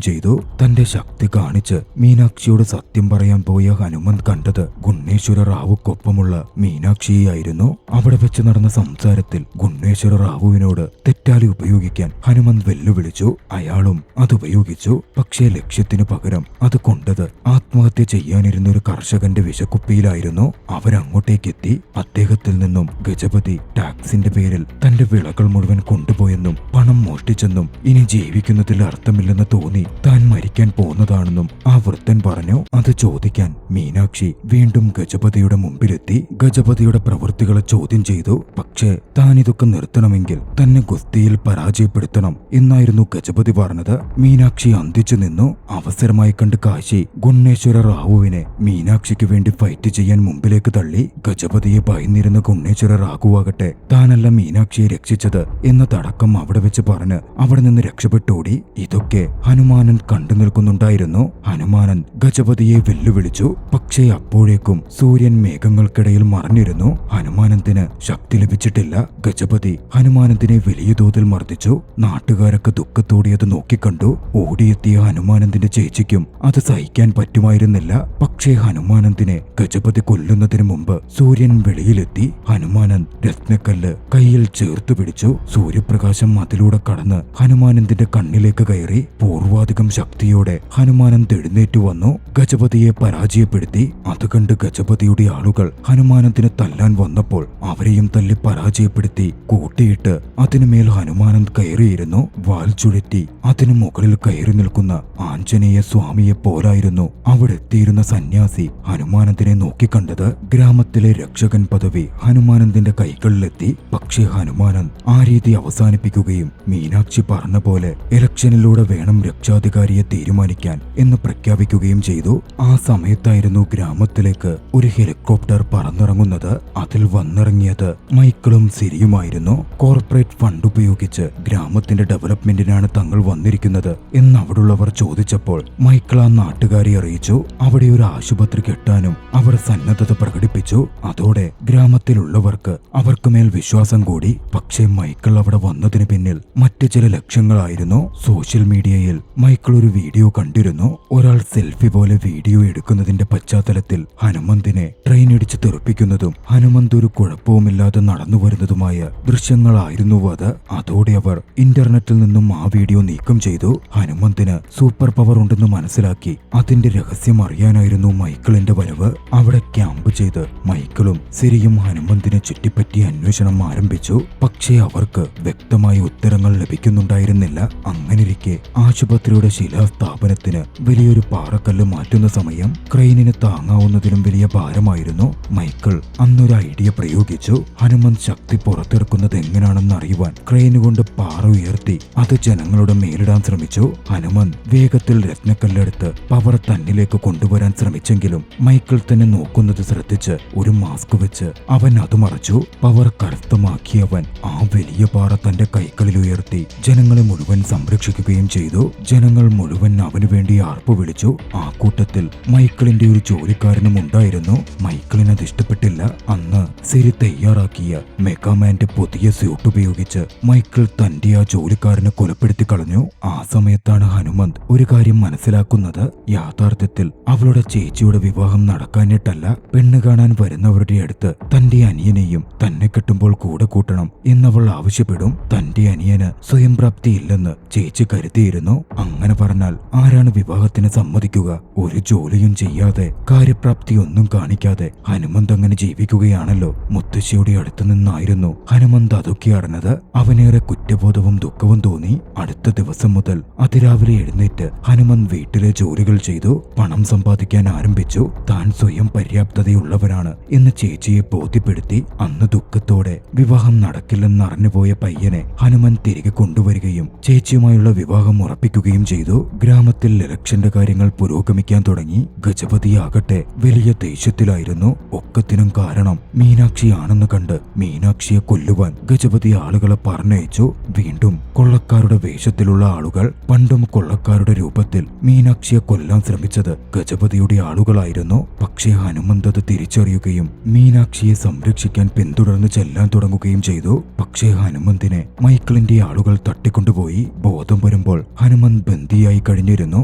ചെയ്തു. തന്റെ ശക്തി കാണിച്ച് മീനാക്ഷിയോട് സത്യം പറയാൻ പോയ ഹനുമന്ത് കണ്ടത് ഗുണേശ്വര റാവുക്കൊപ്പമുള്ള മീനാക്ഷിയായിരുന്നു. അവിടെ വെച്ച് നടന്ന സംസാരത്തിൽ ഗുണേശ്വര റാവുവിനോട് തെറ്റാലി ഉപയോഗിക്കാൻ ഹനുമന്ത് വെല്ലുവിളിച്ചു. അയാളും അത് ഉപയോഗിച്ചു. പക്ഷേ ലക്ഷ്യത്തിനു പകരം അത് കൊണ്ടത് ആത്മഹത്യ ചെയ്യാനിരുന്ന ഒരു കർഷകന്റെ വിഷക്കുപ്പിയിലായിരുന്നു. അവരങ്ങോട്ടേക്കെത്തി. അദ്ദേഹത്തിൽ നിന്നും ഗജപതി ടാക്സിന്റെ പേരിൽ തന്റെ വിളകൾ മുഴുവൻ കൊണ്ടുപോയെന്നും പണം മോഷ്ടിച്ചെന്നും ഇനി ജീവിക്കുന്നതിൽ അർത്ഥമില്ലെന്ന് തോന്നി താൻ മരിക്കാൻ പോന്നതാണെന്നും ആ വൃദ്ധൻ പറഞ്ഞു. അത് ചോദിക്കാൻ മീനാക്ഷി വീണ്ടും ഗജപതിയുടെ മുമ്പിലെത്തി. ഗജപതിയുടെ പ്രവൃത്തികളെ ചോദ്യം ചെയ്തു. പക്ഷേ താൻ ഇതൊക്കെ നിർത്തണമെങ്കിൽ തന്നെ ഗുസ്തിയിൽ പരാജയപ്പെടുത്തണം എന്നായിരുന്നു ഗജപതി പറഞ്ഞത്. മീനാക്ഷി അന്തിച്ചു നിന്നു. അവസരമായി കണ്ട് കാശി ഗുണേശ്വര റാവുവിനെ മീനാക്ഷിക്ക് വേണ്ടി ഫൈറ്റ് ചെയ്യാൻ മുമ്പിലേക്ക് തള്ളി. ഗജപതിയെ ഭയന്നിരുന്ന ഗുണേശ്വര റാവുവാകട്ടെ താനല്ല മീനാക്ഷിയെ രക്ഷിച്ചത് എന്നതടക്കം അവിടെ വെച്ച് പറഞ്ഞ് അവിടെ നിന്ന് രക്ഷപ്പെട്ടോടി. ഇതൊക്കെ ഹനുമാനൻ കണ്ടു നിൽക്കുന്നുണ്ടായിരുന്നു. ഹനുമാനൻ ഗജപതിയെ വെല്ലുവിളിച്ചു. പക്ഷേ അപ്പോഴേക്കും സൂര്യൻ മേഘങ്ങൾക്കിടയിൽ മറഞ്ഞിരുന്നു. ഹനുമാനന്ദിന് ശക്തി ലഭിച്ചിട്ടില്ല. ഗജപതി ഹനുമാനന്ദിനെ വലിയ തോതിൽ മർദ്ദിച്ചു. നാട്ടുകാരൊക്കെ ദുഃഖത്തോടെ അത് നോക്കിക്കണ്ടു. ഓടിയെത്തിയ ഹനുമാനന്ദിന്റെ ചേച്ചിക്കും അത് സഹിക്കാൻ പറ്റുമായിരുന്നില്ല. പക്ഷേ ഹനുമാനന്ദിനെ ഗജപതി കൊല്ലുന്നതിന് മുമ്പ് സൂര്യൻ വെളിയിലെത്തി. ഹനുമാനന്ദ് രത്നക്കല്ല് കയ്യിൽ ചേർത്തു പിടിച്ചു. സൂര്യപ്രകാശം അതിലൂടെ കടന്ന് ഹനുമാനന്ദിന്റെ കണ്ണിലേക്ക് കയറി. പൂർവാധികം ശക്തിയോടെ ഹനുമാനന്ദ് എഴുന്നേറ്റു വന്നു. ഗജപതിയെ പരാജയപ്പെടുത്തി. അത് കണ്ട് ഗജപതിയുടെ ആളുകൾ ഹനുമാനന്ദിനെ തല്ലാൻ വന്നപ്പോൾ അവരെയും തല്ലി പരാജയപ്പെടുത്തി കൂട്ടിയിട്ട് അതിനുമേൽ ഹനുമാനന്ദ് കയറിയിരുന്നു. വാൽ ചുഴറ്റി അതിനു മുകളിൽ കയറി നിൽക്കുന്ന ആഞ്ജനേയ സ്വാമിയെ പോലായിരുന്നു അവിടെ എത്തിയിരുന്ന സന്യാസി ഹനുമാനന്ദിനെ നോക്കിക്കണ്ടത്. ഗ്രാമത്തിലെ രക്ഷകൻ പദവി ഹനുമാനന്ദിന്റെ കൈകളിലെത്തി. പക്ഷേ ഹനുമാനന്ദ് ആ രീതി അവസാനിപ്പിക്കുകയും മീനാക്ഷി പറഞ്ഞ പോലെ ഇലക്ഷനിലൂടെ വേണം രക്ഷാധികാരിയെ തീരുമാനിക്കാൻ എന്ന് പ്രഖ്യാപിക്കുകയും ചെയ്തു. ആ സമയത്തായിരുന്നു ഗ്രാമത്തിലേക്ക് ഒരു ഹെലികോപ്റ്റർ പറന്നിറങ്ങുന്നത്. അതിൽ വന്നിറങ്ങിയത് മൈക്കിളും സിരിയുമായിരുന്നു. കോർപ്പറേറ്റ് ഫണ്ട് ഉപയോഗിച്ച് ഗ്രാമത്തിന്റെ ഡെവലപ്മെന്റിനാണ് തങ്ങൾ വന്നിരിക്കുന്നത് എന്ന് അവിടുള്ളവർ ചോദിച്ചപ്പോൾ മൈക്കിൾ ആ നാട്ടുകാരെ അറിയിച്ചു. അവിടെ ഒരു ആശുപത്രി കെട്ടാനും അവർ സന്നദ്ധത പ്രകടിപ്പിച്ചു. അതോടെ ഗ്രാമത്തിലുള്ളവർക്ക് അവർക്കുമേൽ വിശ്വാസം കൂടി. പക്ഷേ മൈക്കിൾ അവിടെ വന്നതിന് പിന്നിൽ മറ്റു ചില ലക്ഷ്യങ്ങളായിരുന്നു. സോഷ്യൽ മീഡിയയിൽ മൈക്കിൾ ഒരു വീഡിയോ കണ്ടിരുന്നു. ഒരാൾ സെൽഫി പോലെ വീഡിയോ എടുക്കുന്നതിന്റെ പശ്ചാത്തലത്തിൽ ഹനുമന്തിനെ ട്രെയിൻ ഇടിച്ച് തെറിപ്പിക്കുന്നതും ഹനുമന്ത് ഒരു കുഴപ്പവുമില്ലാതെ നടന്നു വരുന്നതുമായ ദൃശ്യങ്ങളായിരുന്നു അത്. അതോടെ അവർ ഇന്റർനെറ്റിൽ നിന്നും ആ വീഡിയോ നീക്കം ചെയ്തു. ഹനുമന്തിന് സൂപ്പർ പവർ ഉണ്ടെന്ന് മനസ്സിലാക്കി അതിന്റെ രഹസ്യം അറിയാനായിരുന്നു മൈക്കിളിന്റെ വരവ്. അവിടെ ക്യാമ്പ് ചെയ്ത് മൈക്കിളും സിരിയും ഹനുമന്തിനെ ചുറ്റിപ്പറ്റി അന്വേഷണം ആരംഭിച്ചു. പക്ഷേ അവർക്ക് വ്യക്തമായ ഉത്തരങ്ങൾ ലഭിക്കുന്നുണ്ടായിരുന്നില്ല. അങ്ങനെയിരിക്കെ ആശുപത്രിയുടെ ശിലാസ്ഥാപനത്തിന് വലിയൊരു പാറക്കല്ല് മാറ്റുന്ന സമയം ക്രെയിനിന് താങ്ങാവുന്നതിലും വലിയ ഭാരമായിരുന്നു. മൈക്കിൾ അന്നൊരു ഐഡിയ പ്രയോഗിച്ചു. ഹനുമന്ത് ശക്തി പുറത്തെടുക്കുന്നത് എങ്ങനെയാണെന്ന് അറിയുവാൻ ക്രെയിന് കൊണ്ട് പാറ ഉയർത്തി അത് ജനങ്ങളുടെ മേലിടാൻ ശ്രമിച്ചു. ഹനുമന്ത് വേഗത്തിൽ രത്നക്കല്ലെടുത്ത് പവർ തന്നിലേക്ക് കൊണ്ടുവരാൻ ശ്രമിച്ചെങ്കിലും മൈക്കിൾ തന്നെ നോക്കുന്നത് ശ്രദ്ധിച്ച് ഒരു മാസ്ക് വെച്ച് അവൻ അത് മറച്ചു. പവർ കരസ്ഥമാക്കിയവൻ ആ വലിയ പാറ തന്റെ കൈകളിൽ ഉയർത്തി ജനങ്ങളെ മുഴുവൻ സംരക്ഷിക്കുകയും ചെയ്തു. ജനങ്ങൾ മുഴുവൻ അവനു വേണ്ടി ആർപ്പു വിളിച്ചു. ആ കൂട്ടത്തിൽ മൈക്കിളിന്റെ ഒരു ജോലിക്കാരനും ഉണ്ടായിരുന്നു. മൈക്കിളിന് അത് ഇഷ്ടപ്പെട്ടില്ല. അന്ന് സിരി തയ്യാറാക്കിയ മെഗാമാന്റെ പുതിയ സ്യൂട്ട് ഉപയോഗിച്ച് മൈക്കിൾ തന്റെ ആ ജോലിക്കാരനെ കൊലപ്പെടുത്തി കളഞ്ഞു. ആ സമയത്താണ് ഹനുമന്ത് ഒരു കാര്യം മനസ്സിലാക്കുന്നത്. യാഥാർത്ഥ്യത്തിൽ അവളുടെ ചേച്ചിയുടെ വിവാഹം നടക്കാനിട്ടല്ല, പെണ്ണ് കാണാൻ വരുന്നവരുടെ അടുത്ത് തന്റെ അനിയനെയും തന്നെ കെട്ടുമ്പോൾ കൂടെ കൂട്ടണം എന്നവൾ ആവശ്യപ്പെടും. തന്റെ അനിയന് സ്വയം പ്രാപ്തി ഇല്ലെന്ന് ചേച്ചി കരുതിയിരുന്നു. അങ്ങനെ പറഞ്ഞാൽ ആരാണ് വിവാഹത്തിന് സമ്മതിക്കുക? ഒരു ജോലിയും ചെയ്യാതെ കാര്യപ്രാപ്തി ഒന്നും കാണിക്കാതെ ഹനുമന്ത് അങ്ങനെ ജീവിക്കുകയാണല്ലോ. മുത്തശ്ശിയുടെ അടുത്തു നിന്നായിരുന്നു ഹനുമന്ത് അതൊക്കെ അറിഞ്ഞത്. അവനേറെ കുറ്റബോധവും ദുഃഖവും തോന്നി. അടുത്ത ദിവസം മുതൽ അതിരാവിലെ എഴുന്നേറ്റ് ഹനുമന്ത് വീട്ടിലെ ജോലികൾ ചെയ്തു പണം സമ്പാദിക്കാൻ ആരംഭിച്ചു. താൻ സ്വയം പര്യാപ്തതയുള്ളവനാണ് എന്ന് ചേച്ചിയെ ബോധ്യപ്പെടുത്തി. അന്ന് ദുഃഖത്തോടെ വിവാഹം നടക്കില്ലെന്നറിഞ്ഞുപോയ പയ്യനെ ഹനുമന്ത് തിരികെ കൊണ്ടുവരികയും ചേച്ചിയുമായുള്ള വിവാഹം ഉറപ്പിക്കുകയും ചെയ്തു. ഗ്രാമത്തിൽ ഇലക്ഷന്റെ കാര്യങ്ങൾ പുരോഗമിക്കാൻ തുടങ്ങി. ഗജപതിയാകട്ടെ വലിയ ദേഷ്യത്തിലായിരുന്നു. ഒക്കത്തിനും കാരണം മീനാക്ഷിയാണെന്ന് കണ്ട് മീനാക്ഷിയെ കൊല്ലുവാൻ ഗജപതി ആളുകളെ പറഞ്ഞയച്ചു. വീണ്ടും കൊള്ളക്കാരുടെ വേഷത്തിലുള്ള ആളുകൾ. പണ്ടും കൊള്ളക്കാരുടെ രൂപത്തിൽ മീനാക്ഷിയെ കൊല്ലാൻ ശ്രമിച്ചത് ഗജപതിയുടെ ആളുകളായിരുന്നു. പക്ഷേ ഹനുമന്ത് അത് തിരിച്ചറിയുകയും മീനാക്ഷിയെ സംരക്ഷിക്കാൻ പിന്തുടർന്ന് ചെല്ലാൻ തുടങ്ങുകയും ചെയ്തു. പക്ഷേ ഹനുമന്തിനെ മൈക്കിളിന്റെ ആളുകൾ തട്ടിക്കൊണ്ടുപോയി. ബോധം വരുമ്പോൾ ഹനുമന്ത് ബന്ദിയായി കഴിഞ്ഞിരുന്നു.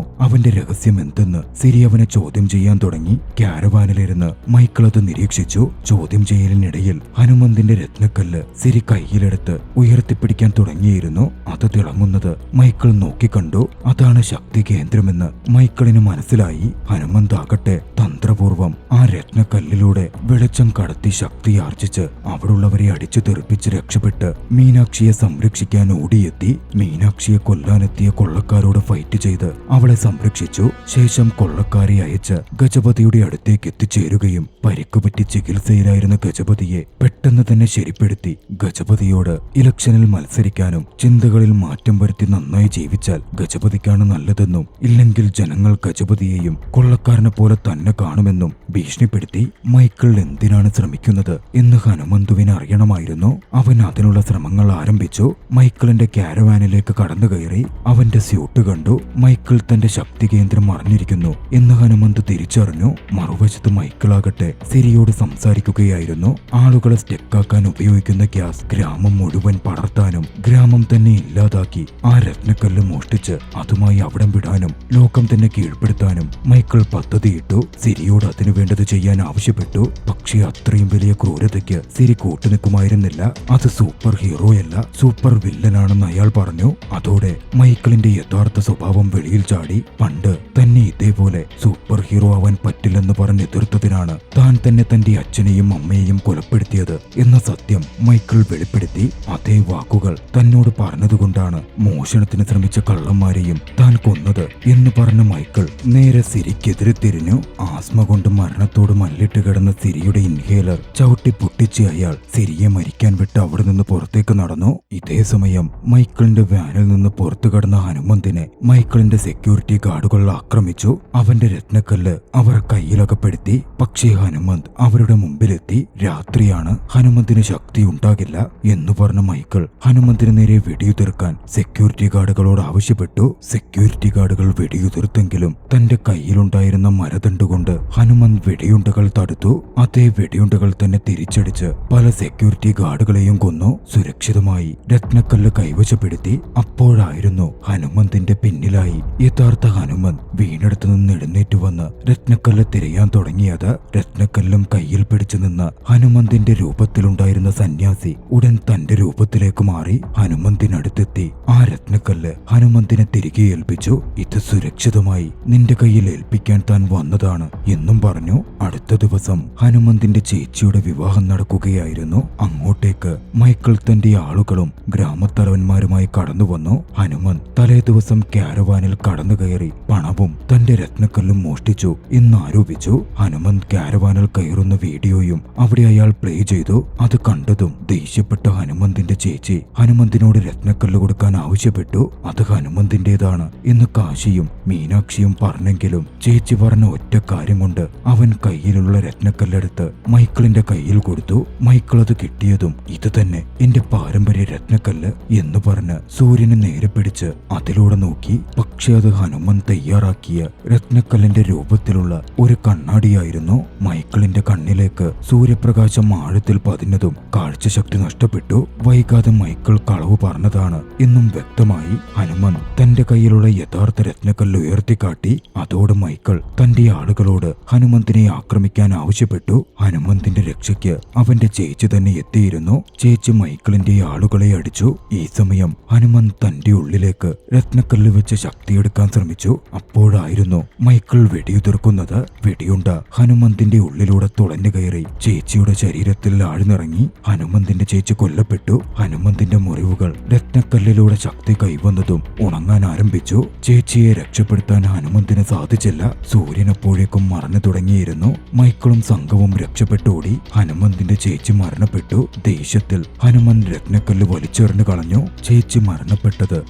അവന്റെ രഹസ്യം എന്തെന്ന് സിരി അവനെ ചോദ്യം ചെയ്യാൻ തുടങ്ങി. ക്യാരവാനിലിരുന്ന് മൈക്കിൾ അത് നിരീക്ഷിച്ചു. ചോദ്യം ചെയ്യലിനിടയിൽ ഹനുമന്തിന്റെ രത്നക്കല്ല് സിരി കയ്യിലെടുത്ത് ഉയർത്തിപ്പിടിക്കാൻ തുടങ്ങിയിരുന്നു. അത് തിളങ്ങുന്നത് മൈക്കിൾ നോക്കിക്കണ്ടു. അതാണ് ശക്തി കേന്ദ്രമെന്ന് മൈക്കിളിന് മനസ്സിലായി. ഹനുമന്ത് ആകട്ടെ തന്ത്രപൂർവം ആ രത്നക്കല്ലിലൂടെ വെളിച്ചം കടത്തി ശക്തി ആർജിച്ച് അവിടുള്ളവരെ അടിച്ചു തെറിപ്പിച്ച് രക്ഷപ്പെട്ട് മീനാക്ഷിയെ സംരക്ഷിക്കാൻ ഓടിയെത്തി. മീനാക്ഷിയെ കൊല്ലാനെത്തിയ കൊള്ളക്കാരോട് ഫൈറ്റ് ചെയ്ത് അവളെ സംരക്ഷിച്ചു. ശേഷം കൊള്ളക്കാരെ അയച്ച് ഗജപതിയുടെ അടുത്തേക്ക് എത്തിച്ചേരുകയും പരിക്കുപറ്റി ചികിത്സയിലായിരുന്ന ഗജപതിയെ പെട്ടെന്ന് തന്നെ ശരിപ്പെടുത്തി ഗജപതിയോട് ഇലക്ഷനിൽ മത്സരിക്കാനും ചിന്തകളിൽ മാറ്റം വരുത്തി നന്നായി ജീവിച്ചാൽ ഗജപതിക്കാണ് നല്ലതെന്നും ഇല്ലെങ്കിൽ ജനങ്ങൾ ഗജപതിയെയും കൊള്ളക്കാരനെ പോലെ തന്നെ കാണുമെന്നും ഭീഷണിപ്പെടുത്തി. മൈക്കിൾ എന്തിനാണ് ശ്രമിക്കുന്നത് എന്ന് ഹനുമന്തുവിന് അറിയണമായിരുന്നു. അവൻ അതിനുള്ള ശ്രമങ്ങൾ ആരംഭിച്ചു. മൈക്കിളിന്റെ ക്യാരവാനിലേക്ക് കടന്നു കയറി അവന്റെ സ്യൂട്ട് കണ്ടു. മൈക്കിൾ തന്റെ ശക്തി കേന്ദ്രം അറിഞ്ഞിരിക്കുന്നു എന്ന് ഹനുമന്ത് തിരിച്ചറിഞ്ഞു. മറുവശത്ത് മൈക്കിളാകട്ടെ സിരിയോട് സംസാരിക്കുകയായിരുന്നു. ആളുകളെ സ്റ്റെക്കാക്കാൻ ഉപയോഗിക്കുന്ന ഗ്യാസ് ഗ്രാമം മുഴുവൻ പടർത്താനും ഗ്രാമം തന്നെ ഇല്ലാതാക്കി ആ രത്നക്കല്ല് മോഷ്ടിച്ച് അതുമായി അവിടം വിടാനും ലോകം തന്നെ കീഴ്പ്പെടുത്താനും മൈക്കിൾ പദ്ധതിയിട്ടു. സിരിയോട് അതിനു വേണ്ടത് ചെയ്യാൻ ആവശ്യപ്പെട്ടു. പക്ഷേ അത്രയും വലിയ ക്രൂരതയ്ക്ക് സിരി കൂട്ടുനിൽക്കുമായിരുന്നില്ല. അത് സൂപ്പർ ഹീറോയല്ല, സൂപ്പർ വില്ലനാണെന്ന് അയാൾ പറഞ്ഞു. അതോടെ മൈക്കിളിന്റെ യഥാർത്ഥ സ്വഭാവം വെളിയിൽ ചാടി. പണ്ട് തന്നെ ഇതേപോലെ സൂപ്പർ ഹീറോ ആവാൻ പറ്റില്ലെന്ന് പറഞ്ഞ് എതിർത്തതിനാണ് താൻ തന്നെ തന്റെ അച്ഛനെയും അമ്മയെയും കൊലപ്പെടുത്തിയത് എന്ന സത്യം മൈക്കിൾ വെളിപ്പെടുത്തി. അതേ വാക്കുകൾ തന്നോട് പറഞ്ഞതുകൊണ്ടാണ് മോഷണത്തിന് ശ്രമിച്ച കള്ളന്മാരെയും താൻ കൊന്നത് എന്ന് പറഞ്ഞ മൈക്കിൾ നേരെ സിരിക്കെതിരെ തിരിഞ്ഞു. ആസ്മ കൊണ്ട് മരണത്തോട് മല്ലിട്ട് കിടന്ന സിരിയുടെ ഇൻഹേലർ ചവിട്ടി പൊട്ടിച്ച് അയാൾ സിരിയെ മരിക്കാൻ വിട്ട് അവിടെ നിന്ന് പുറത്തേക്ക് നടന്നു. ഇതേ സമയം മൈക്കിളിന്റെ വാനിൽ നിന്ന് പുറത്തു കടന്ന ഹനുമന്തിനെ മൈക്കിളിന്റെ സെക്യൂരിറ്റി ഗാർഡുകൾ ആക്രമിച്ചു. അവന്റെ രത്നക്കല്ല് അവർ കയ്യിലകപ്പെടുത്തി. പക്ഷേ ഹനുമന്ത് അവരുടെ മുമ്പിലെത്തി. രാത്രിയാണ്, ഹനുമന്തിന് ശക്തി ഉണ്ടാകില്ല എന്ന് പറഞ്ഞ മൈക്കിൾ ഹനുമന്തിന് നേരെ വെടിയുതിർക്കാൻ സെക്യൂരിറ്റി ഗാർഡുകളോട് ആവശ്യപ്പെട്ടു. സെക്യൂരിറ്റി ഗാർഡുകൾ വെടിയുതിർത്തെങ്കിലും തന്റെ കയ്യിലുണ്ടായിരുന്ന മരദണ്ടുകൊണ്ട് ഹനുമന്ത് വെടിയുണ്ടകൾ തടുത്തു. അതേ വെടിയുണ്ടകൾ തന്നെ തിരിച്ചടിച്ച് പല സെക്യൂരിറ്റി ഗാർഡുകളെയും കൊന്നു. സുരക്ഷിതമായി രത്നക്കല്ല് കൈവശപ്പെടുത്തി. അപ്പോഴായിരുന്നു ഹനുമന്തിന്റെ പിന്നിലായി യഥാർത്ഥ ഹനുമന്ത് വീണെടുത്തു നിന്ന് എഴുന്നേറ്റ് വന്ന് രത്നക്കല്ല് തിരയാൻ തുടങ്ങിയത്. രത്നക്കല്ലും കയ്യിൽ പിടിച്ചു നിന്ന് ഹനുമന്തിന്റെ രൂപത്തിലുണ്ടായിരുന്ന സന്യാസി ഉടൻ തന്റെ രൂപത്തിലേക്ക് മാറി ഹനുമന്തിനടുത്തെത്തി ആ രത്നക്കല്ല് ഹനുമന്തിനെ തിരികെ ഏൽപ്പിച്ചു. ഇത് സുരക്ഷിതമായി നിന്റെ കയ്യിൽ ഏൽപ്പിക്കാൻ താൻ വന്നതാണ് എന്നും പറഞ്ഞു. അടുത്ത ദിവസം ഹനുമന്തിന്റെ ചേച്ചിയുടെ വിവാഹം നടക്കുകയായിരുന്നു. അങ്ങോട്ടേക്ക് മൈക്കിൾ തന്റെ ആളുകളും ഗ്രാമത്തലവന്മാരുമായി കടന്നു വന്നു. ഹനുമന്ത് തലേ ദിവസം ക്യാരവാനിൽ കടന്നു കയറി പണവും തന്റെ രത്നക്കല്ലും മോഷ്ടിച്ചു എന്നാരോപിച്ചു. ഹനുമന്ത് ക്യാരവാനിൽ കയറുന്ന വീഡിയോയും അവിടെ അയാൾ പ്ലേ ചെയ്തു. അത് കണ്ടതും ദേഷ്യപ്പെട്ട ഹനുമന്തിന്റെ ചേച്ചി ഹനുമന്തിനോട് രത്നക്കല്ല് കൊടുക്കാൻ ആവശ്യപ്പെട്ടു. അത് ഹനുമന്തിന്റേതാണ് എന്ന് കാശിയും മീനാക്ഷിയും പറഞ്ഞെങ്കിലും ചേച്ചി പറഞ്ഞ ഒറ്റ കാര്യം കൊണ്ട് അവൻ കയ്യിലുള്ള രത്നക്കല്ലെടുത്ത് മൈക്കിളിന്റെ കയ്യിൽ കൊടുത്തു. മൈക്കിൾ അത് കിട്ടിയതും ഇത് തന്നെ എന്റെ പാരമ്പര്യ രത്നക്കല്ല് എന്ന് പറഞ്ഞ് സൂര്യനെ നേരെ പിടിച്ച് അതിലൂടെ നോക്കി. പക്ഷെ അത് ഹനുമന്ത് തയ്യാറാക്കിയ രത്നക്കല്ലിന്റെ രൂപത്തിലുള്ള ഒരു കണ്ണാടിയായിരുന്നു. മൈക്കിളിന്റെ കണ്ണിലേക്ക് സൂര്യപ്രകാശം ആഴത്തിൽ പതിഞ്ഞതും കാഴ്ചശക്തി നഷ്ടപ്പെട്ടു. വൈകാതെ മൈക്കിൾ കളവ് പറഞ്ഞതാണ് എന്നും വ്യക്തമായി. ഹനുമന്ത് തന്റെ കയ്യിലുള്ള യഥാർത്ഥ രത്നക്കല്ല് ഉയർത്തിക്കാട്ടി. അതോടെ മൈക്കിൾ തന്റെ ആളുകളോട് ഹനുമന്തിനെ ആക്രമിക്കാൻ ആവശ്യപ്പെട്ടു. ഹനുമന്തിന്റെ രക്ഷയ്ക്ക് അവന്റെ ചേച്ചി തന്നെ എത്തിയിരുന്നു. ചേച്ചി മൈക്കിളിന്റെ ആളുകളെ അടിച്ചു. ഈ സമയം ഹനുമന്ത് തന്റെ ഉള്ളിലേക്ക് രത്നക്കല്ല് വെച്ച് ശക്തിയെടുക്കാൻ ശ്രമിച്ചു. അപ്പോഴായിരുന്നു മൈക്കിൾ വെടിയുതിർക്കുന്നത്. വെടിയുണ്ട ഹനുമന്തിന്റെ ഉള്ളിലൂടെ തുളഞ്ഞു കയറി ചേച്ചിയുടെ ശരീരത്തിൽ ആഴ്ന്നിറങ്ങി. ഹനുമന്തിന്റെ ചേച്ചി കൊല്ലപ്പെട്ടു. ഹനുമന്തിന്റെ മുറിവുകൾ രത്നക്കല്ലിലൂടെ ശക്തി കൈവന്നതും ഉണങ്ങാൻ ആരംഭിച്ചു. ചേച്ചിയെ രക്ഷപ്പെടുത്താൻ ഹനുമന്തിന് സാധിച്ചില്ല. സൂര്യൻ അപ്പോഴേക്കും മറഞ്ഞു തുടങ്ങിയിരുന്നു. മൈക്കിളും സംഘവും രക്ഷപ്പെട്ടോടി. ഹനുമന്തിന്റെ ചേച്ചി മരണപ്പെട്ടു. ദേഷ്യത്തിൽ ഹനുമന്ത് രത്നക്കല്ല് വലിച്ചെറിഞ്ഞു കളഞ്ഞു. ചേച്ചി മരണപ്പെട്ടത്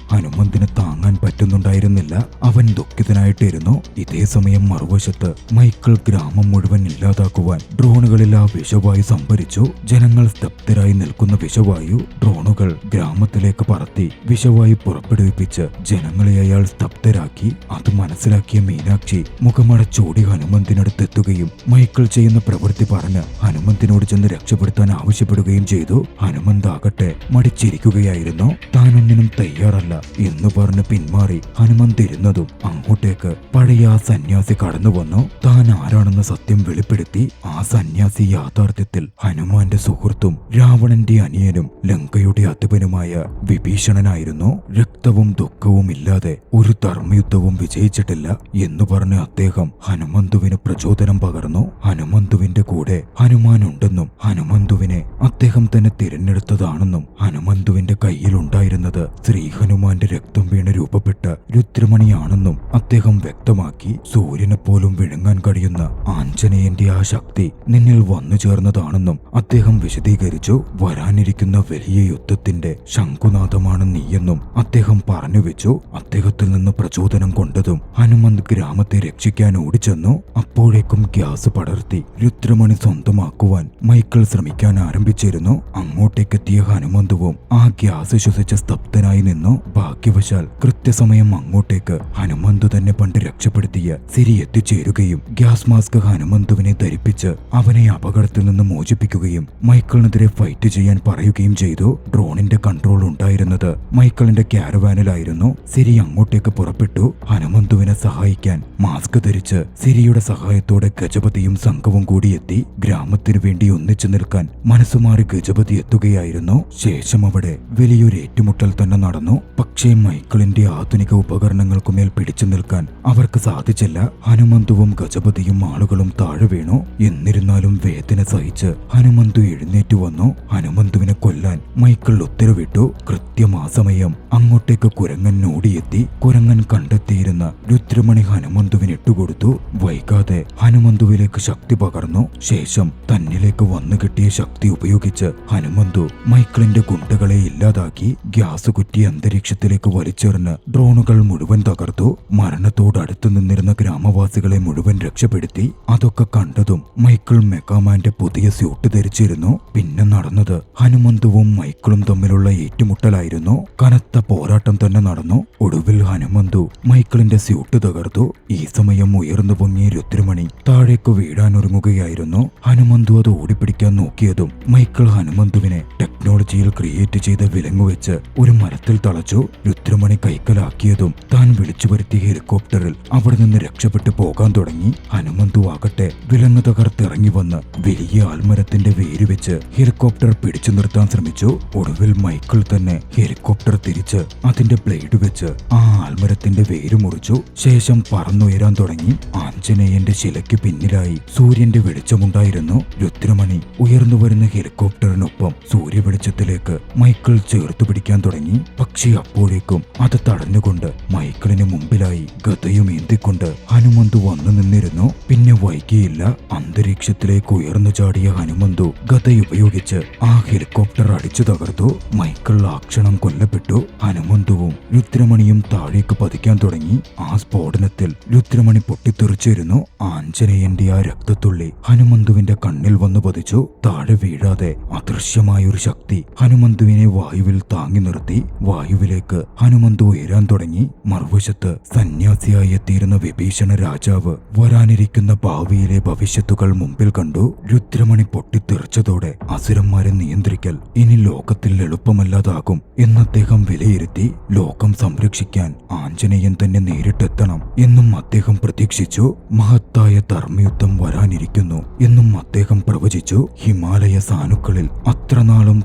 ഹനുമന്തിന് താങ്ങാൻ പറ്റുന്നുണ്ടായിരുന്നില്ല. അവൻ ദുഃഖിതനായിട്ടിരുന്നു. ഇതേ സമയം മറുവശത്ത് മൈക്കിൾ ഗ്രാമം മുഴുവൻ ഇല്ലാതാക്കുവാൻ ഡ്രോണുകളിൽ ആ വിഷവായു സംഭരിച്ചു. ജനങ്ങൾ സ്തബ്ധരായി നിൽക്കുന്ന വിഷവായു ഡ്രോണുകൾ ഗ്രാമത്തിലേക്ക് പറത്തി വിഷവായു പുറപ്പെടുവിപ്പിച്ച് ജനങ്ങളെ അയാൾ സ്തബ്ധരാക്കി. അത് മനസ്സിലാക്കിയ മീനാക്ഷി മുഖമടച്ചോടി ഹനുമന്തിനടുത്തെത്തുകയും മൈക്കിൾ ചെയ്യുന്ന പ്രവൃത്തി പറഞ്ഞ് ഹനുമന്തിനോട് ചെന്ന് രക്ഷപ്പെടുത്താൻ ആവശ്യപ്പെടുകയും ചെയ്തു. ഹനുമന്ത് ആകട്ടെ മടിച്ചിരിക്കുകയായിരുന്നു. താനൊന്നിനും തയ്യാറല്ല എന്ന് പറഞ്ഞ് പിന്മാറി ഹനുമന്ത് ഇരുന്നതും അങ്ങോട്ടേക്ക് പഴയ ആ സന്യാസി കടന്നു വന്നു. താൻ ആരാണെന്ന് സത്യം വെളിപ്പെടുത്തി. ആ സന്യാസി യാഥാർത്ഥ്യത്തിൽ ഹനുമാന്റെ സുഹൃത്തും രാവണന്റെ അനിയനും ലങ്കയുടെ അധിപനുമായ വിഭീഷണനായിരുന്നു. രക്തവും ദുഃഖവും ഇല്ലാതെ ഒരു ധർമ്മയുദ്ധവും വിജയിച്ചിട്ടില്ല എന്ന് പറഞ്ഞ് അദ്ദേഹം ഹനുമന്തുവിന് പ്രചോദനം പകർന്നു. ഹനുമന്തുവിന്റെ കൂടെ ഹനുമാൻ ഉണ്ടെന്നും ഹനുമന്തുവിനെ അദ്ദേഹം തന്നെ തിരഞ്ഞെടുത്തതാണെന്നും ഹനുമന്തുവിന്റെ കയ്യിലുണ്ടായിരുന്നത് ശ്രീ ഹനുമാന്റെ രക്തം വീണ് രൂപപ്പെട്ട രുദ്രമണിയാണെന്നും അദ്ദേഹം വ്യക്തമാക്കി. സൂര്യനെ പോലും വിഴുങ്ങാൻ കഴിയുന്ന ആഞ്ജനേയന്റെ ആ ശക്തി നിന്നിൽ വന്നു ചേർന്നതാണെന്നും അദ്ദേഹം വിശദീകരിച്ചു. വരാനിരിക്കുന്ന വലിയ യുദ്ധത്തിന്റെ ശംഖുനാഥമാണ് നീയെന്നും അദ്ദേഹം പറഞ്ഞു വെച്ചു. അദ്ദേഹത്തിൽ നിന്ന് പ്രചോദനം കൊണ്ടതും ഹനുമന്ത് ഗ്രാമത്തെ രക്ഷിക്കാൻ ഓടിച്ചെന്നു. അപ്പോഴേക്കും ഗ്യാസ് പടർത്തി രുദ്രമണി സ്വന്തമാക്കുവാൻ മൈക്കിൾ ശ്രമിക്കാൻ ആരംഭിച്ചിരുന്നു. അങ്ങോട്ടേക്കെത്തിയ ഹനുമന്തുവും ആ ഗ്യാസ് ശ്വസിച്ച സ്തബ്ധനായി നിന്നു. ഭാഗ്യവശാൽ കൃത്യസമയം അങ്ങോട്ടേക്ക് ഹനുമന്തു തന്നെ പണ്ട് രക്ഷപ്പെടുത്തിയ സിരി എത്തിച്ചേരുകയും ഗ്യാസ് മാസ്ക് ഹനുമന്തുവിനെ ധരിപ്പിച്ച് അവനെ അപകടത്തിൽ നിന്ന് മോചിപ്പിക്കുകയും മൈക്കിളിനെതിരെ ഫൈറ്റ് ചെയ്യാൻ പറയുകയും ചെയ്തു. ഡ്രോണിന്റെ കൺട്രോൾ ഉണ്ടായിരുന്നത് മൈക്കിളിന്റെ ക്യാരവാനിലായിരുന്നു. സിരി അങ്ങോട്ടേക്ക് പുറപ്പെട്ടു. ഹനുമന്തുവിനെ സഹായിക്കാൻ മാസ്ക് ധരിച്ച് സിരിയുടെ സഹായത്തോടെ ഗജപതിയും സംഘവും കൂടി എത്തി. ഗ്രാമത്തിനു വേണ്ടി ഒന്നിച്ചു നിൽക്കാൻ മനസ്സുമാറി ഗജപതി എത്തുകയായിരുന്നു. ശേഷം അവിടെ വലിയൊരു ഏറ്റുമുട്ടൽ തന്നെ നടന്നു. പക്ഷേ മൈക്കിളിന്റെ ആധുനിക ഉപകരണങ്ങൾക്കുമേൽ പിടിച്ചു നിൽക്കാൻ അവർക്ക് സാധിച്ചില്ല. ഹനുമന്തുവും ഗജപതിയും ആളുകളും താഴെ വീണു. എന്നിരുന്നാലും വേദന സഹിച്ച് ഹനുമന്തു എഴുന്നേറ്റു വന്നു. ഹനുമന്തുവിനെ കൊല്ലാൻ മൈക്കിൾ ഉത്തരവിട്ടു. കൃത്യം ആ സമയം അങ്ങോട്ടേക്ക് കുരങ്ങൻ ഓടിയെത്തി. കുരങ്ങൻ കണ്ടെത്തിയിരുന്ന രുദ്രമണി ഹനുമന്തുവിന് ഇട്ടുകൊടുത്തു. വൈകാതെ ഹനുമന്തുവിലേക്ക് ശക്തി പകർന്നു. ശേഷം തന്നിലേക്ക് വന്നു കിട്ടിയ ശക്തി ഉപയോഗിച്ച് ഹനുമന്തു മൈക്കിളിന്റെ ഗുണ്ടകളെ ഇല്ലാതാക്കി. ഗ്യാസ് കുറ്റി അന്തരീക്ഷത്തിലേക്ക് വലിച്ചെറിഞ്ഞ് ഡ്രോണുകൾ മുഴുവൻ തകർത്തു. മരണത്തോടടുത്തു നിന്നിരുന്ന ഗ്രാമവാസികളെ മുഴുവൻ രക്ഷപ്പെടുത്തി. അതൊക്കെ കണ്ടതും മൈക്കിൾ മെക്കാമാന്റെ പുതിയ സ്യൂട്ട് ധരിച്ചിരുന്നു. പിന്നെ നടന്നത് ഹനുമന്തുവും മൈക്കിളും തമ്മിലുള്ള ഏറ്റുമുട്ടലായിരുന്നു. കനത്ത പോരാട്ടം തന്നെ നടന്നു. ഒടുവിൽ ഹനുമന്തു മൈക്കിളിന്റെ സ്യൂട്ട് തകർത്തു. ഈ സമയം ഉയർന്നു പൊങ്ങിയ രുദ്രമണി താഴേക്ക് വീഴാനൊരുങ്ങുകയായിരുന്നു. ഹനുമന്തു അത് ഓടിപ്പിടിക്കാൻ നോക്കിയതും മൈക്കിൾ ഹനുമന്തുവിനെ ടെക്നോളജിയിൽ ക്രിയേറ്റ് ചെയ്ത വിലങ്ങുവെച്ച് ഒരു മരത്തിൽ തളച്ചു. രുദ്രമണി കൈക്കലാക്കിയതും താൻ വിളിച്ചു വരുത്തിയ ഹെലികോപ്റ്ററിൽ അവിടെ നിന്ന് രക്ഷപ്പെട്ടു പോകാൻ തുടങ്ങി. ഹനുമന്തു ആകട്ടെ വിലങ്ങ് തകർത്തിറങ്ങി വന്ന് വലിയ ആൽമരത്തിന്റെ വേര് വെച്ച് ഹെലികോപ്റ്റർ പിടിച്ചു നിർത്താൻ ശ്രമിച്ചു. ഒടുവിൽ മൈക്കിൾ തന്നെ ഹെലികോപ്റ്റർ തിരിച്ച് അതിന്റെ ബ്ലേഡ് വെച്ച് ആ ആൽമരത്തിന്റെ വേര് മുറിച്ചു. ശേഷം പറന്നുയരാൻ തുടങ്ങി. ആഞ്ജനേയന്റെ ശിലയ്ക്ക് പിന്നിലായി സൂര്യന്റെ വെളിച്ചമുണ്ടായിരുന്നു. രുദ്രമണി ഉയർന്നു വരുന്ന ഹെലികോപ്റ്ററിനൊപ്പം സൂര്യവെളിച്ചത്തിലേക്ക് മൈക്കിൾ ചേർത്തു പിടിക്കാൻ തുടങ്ങി. പക്ഷേ അപ്പോഴേക്കും അത് തടഞ്ഞുകൊണ്ട് മൈക്കിളിന് മുമ്പിലായി ഗതയും ഏന്തിക്കൊണ്ട് ഹനുമന്തു വന്നു നിന്നിരുന്നു. പിന്നെ വൈകിയില്ല. അന്തരീക്ഷത്തിലേക്ക് ഉയർന്നു ചാടിയ ഹനുമന്തു ഗതയുപയോഗിച്ച് ആ ഹെലികോപ്റ്റർ അടിച്ചു തകർത്തു. മൈക്കിൾ ആ ക്ഷണം കൊല്ലപ്പെട്ടു. ഹനുമന്തുവും രുദ്രമണിയും താഴേക്ക് പതിക്കാൻ തുടങ്ങി. ആ സ്ഫോടനത്തിൽ രുദ്രമണി പൊട്ടിത്തെറിച്ചിരുന്നു. ആഞ്ജനേയന്റെ ആ രക്തത്തുള്ളി ഹനുമന്തുവിന്റെ കണ്ണിൽ വന്നു പതിച്ചു. താഴെ വീഴാതെ അദൃശ്യമായൊരു ശക്തി ഹനുമന്തുവിനെ വായുവിൽ താങ്ങി നിർത്തി. വായുവിലേക്ക് ഹനുമന്തു ഉയരാൻ തുടങ്ങി. മറുവശത്ത് സന്യാസിയായി എത്തിയിരുന്ന വിഭീഷണ രാജാവ് വരാനിരിക്കുന്ന ഭാവിയിലെ ഭവിഷ്യത്തുകൾ മുമ്പിൽ കണ്ടു. രുദ്രമണി പൊട്ടിത്തെറിച്ചതോടെ അസുരന്മാരെ നിയന്ത്രിക്കൽ ഇനി ലോകത്തിൽ എളുപ്പമല്ലാതാകും എന്ന് അദ്ദേഹം വിലയിരുത്തി. ലോകം സംരക്ഷിക്കാൻ ആഞ്ജനേയൻ തന്നെ നേരിട്ടെത്തണം എന്നും അദ്ദേഹം പ്രതീക്ഷിച്ചു. മഹത്തായ ധർമ്മയുദ്ധം വരാനിരിക്കുന്നു എന്നും അദ്ദേഹം പ്രവചിച്ചു. ഹിമാലയ സാനുക്കളിൽ അത്രനാളും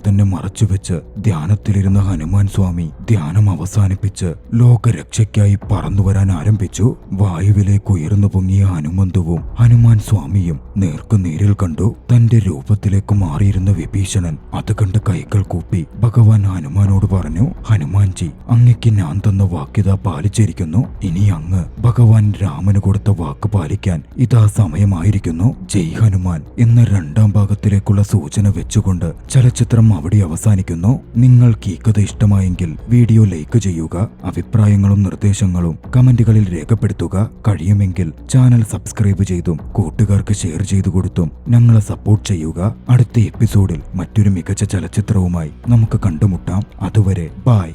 തന്നെ മറച്ചുവെച്ച് ധ്യാനത്തിലിരുന്ന ഹനുമാൻ സ്വാമി ധ്യാനം അവസാനിപ്പിച്ച് ലോകരക്ഷയ്ക്കായി പറന്നുവരാൻ ആരംഭിച്ചു. വായുവിലേക്ക് ഉയർന്നു പൊങ്ങിയ ഹനുമന്തുവും ഹനുമാൻ സ്വാമിയും നേർക്കുനേരിൽ കണ്ടു. തന്റെ രൂപത്തിലേക്ക് മാറിയിരുന്ന വിഭീഷണൻ അത് കണ്ട് കൈകൾ കൂപ്പി ഭഗവാൻ ഹനുമാനോട് പറഞ്ഞു, ഹനുമാൻജി, അങ്ങയ്ക്ക് ഞാൻ തന്ന വാക്യത പാലിച്ചിരിക്കുന്നു. ഇനി അങ്ങ് ഭഗവാൻ രാമന് കൊടുത്ത വാക്ക് പാലിക്കാൻ ഇതാ സമയമായിരിക്കുന്നു. ജയ് ഹനുമാൻ എന്ന രണ്ടാം ഭാഗത്തിലേക്കുള്ള സൂചന വെച്ചുകൊണ്ട് ചലച്ചിത്രം അവിടെ അവസാനിക്കുന്നു. നിങ്ങൾക്ക് ഈ കഥ ഇഷ്ടമായെങ്കിൽ വീഡിയോ ലൈക്ക് ചെയ്യുക. അഭിപ്രായങ്ങളും നിർദ്ദേശങ്ങളും കമന്റുകളിൽ രേഖപ്പെടുത്തുക. കഴിയുമെങ്കിൽ ചാനൽ സബ്സ്ക്രൈബ് ചെയ്തും കൂട്ടുകാർക്ക് ഷെയർ ചെയ്തു കൊടുത്തും ഞങ്ങളെ സപ്പോർട്ട് ചെയ്യുക. അടുത്ത എപ്പിസോഡിൽ മറ്റൊരു മികച്ച ചലച്ചിത്രവുമായി നമുക്ക് കണ്ടുമുട്ടാം. അതുവരെ ബൈ.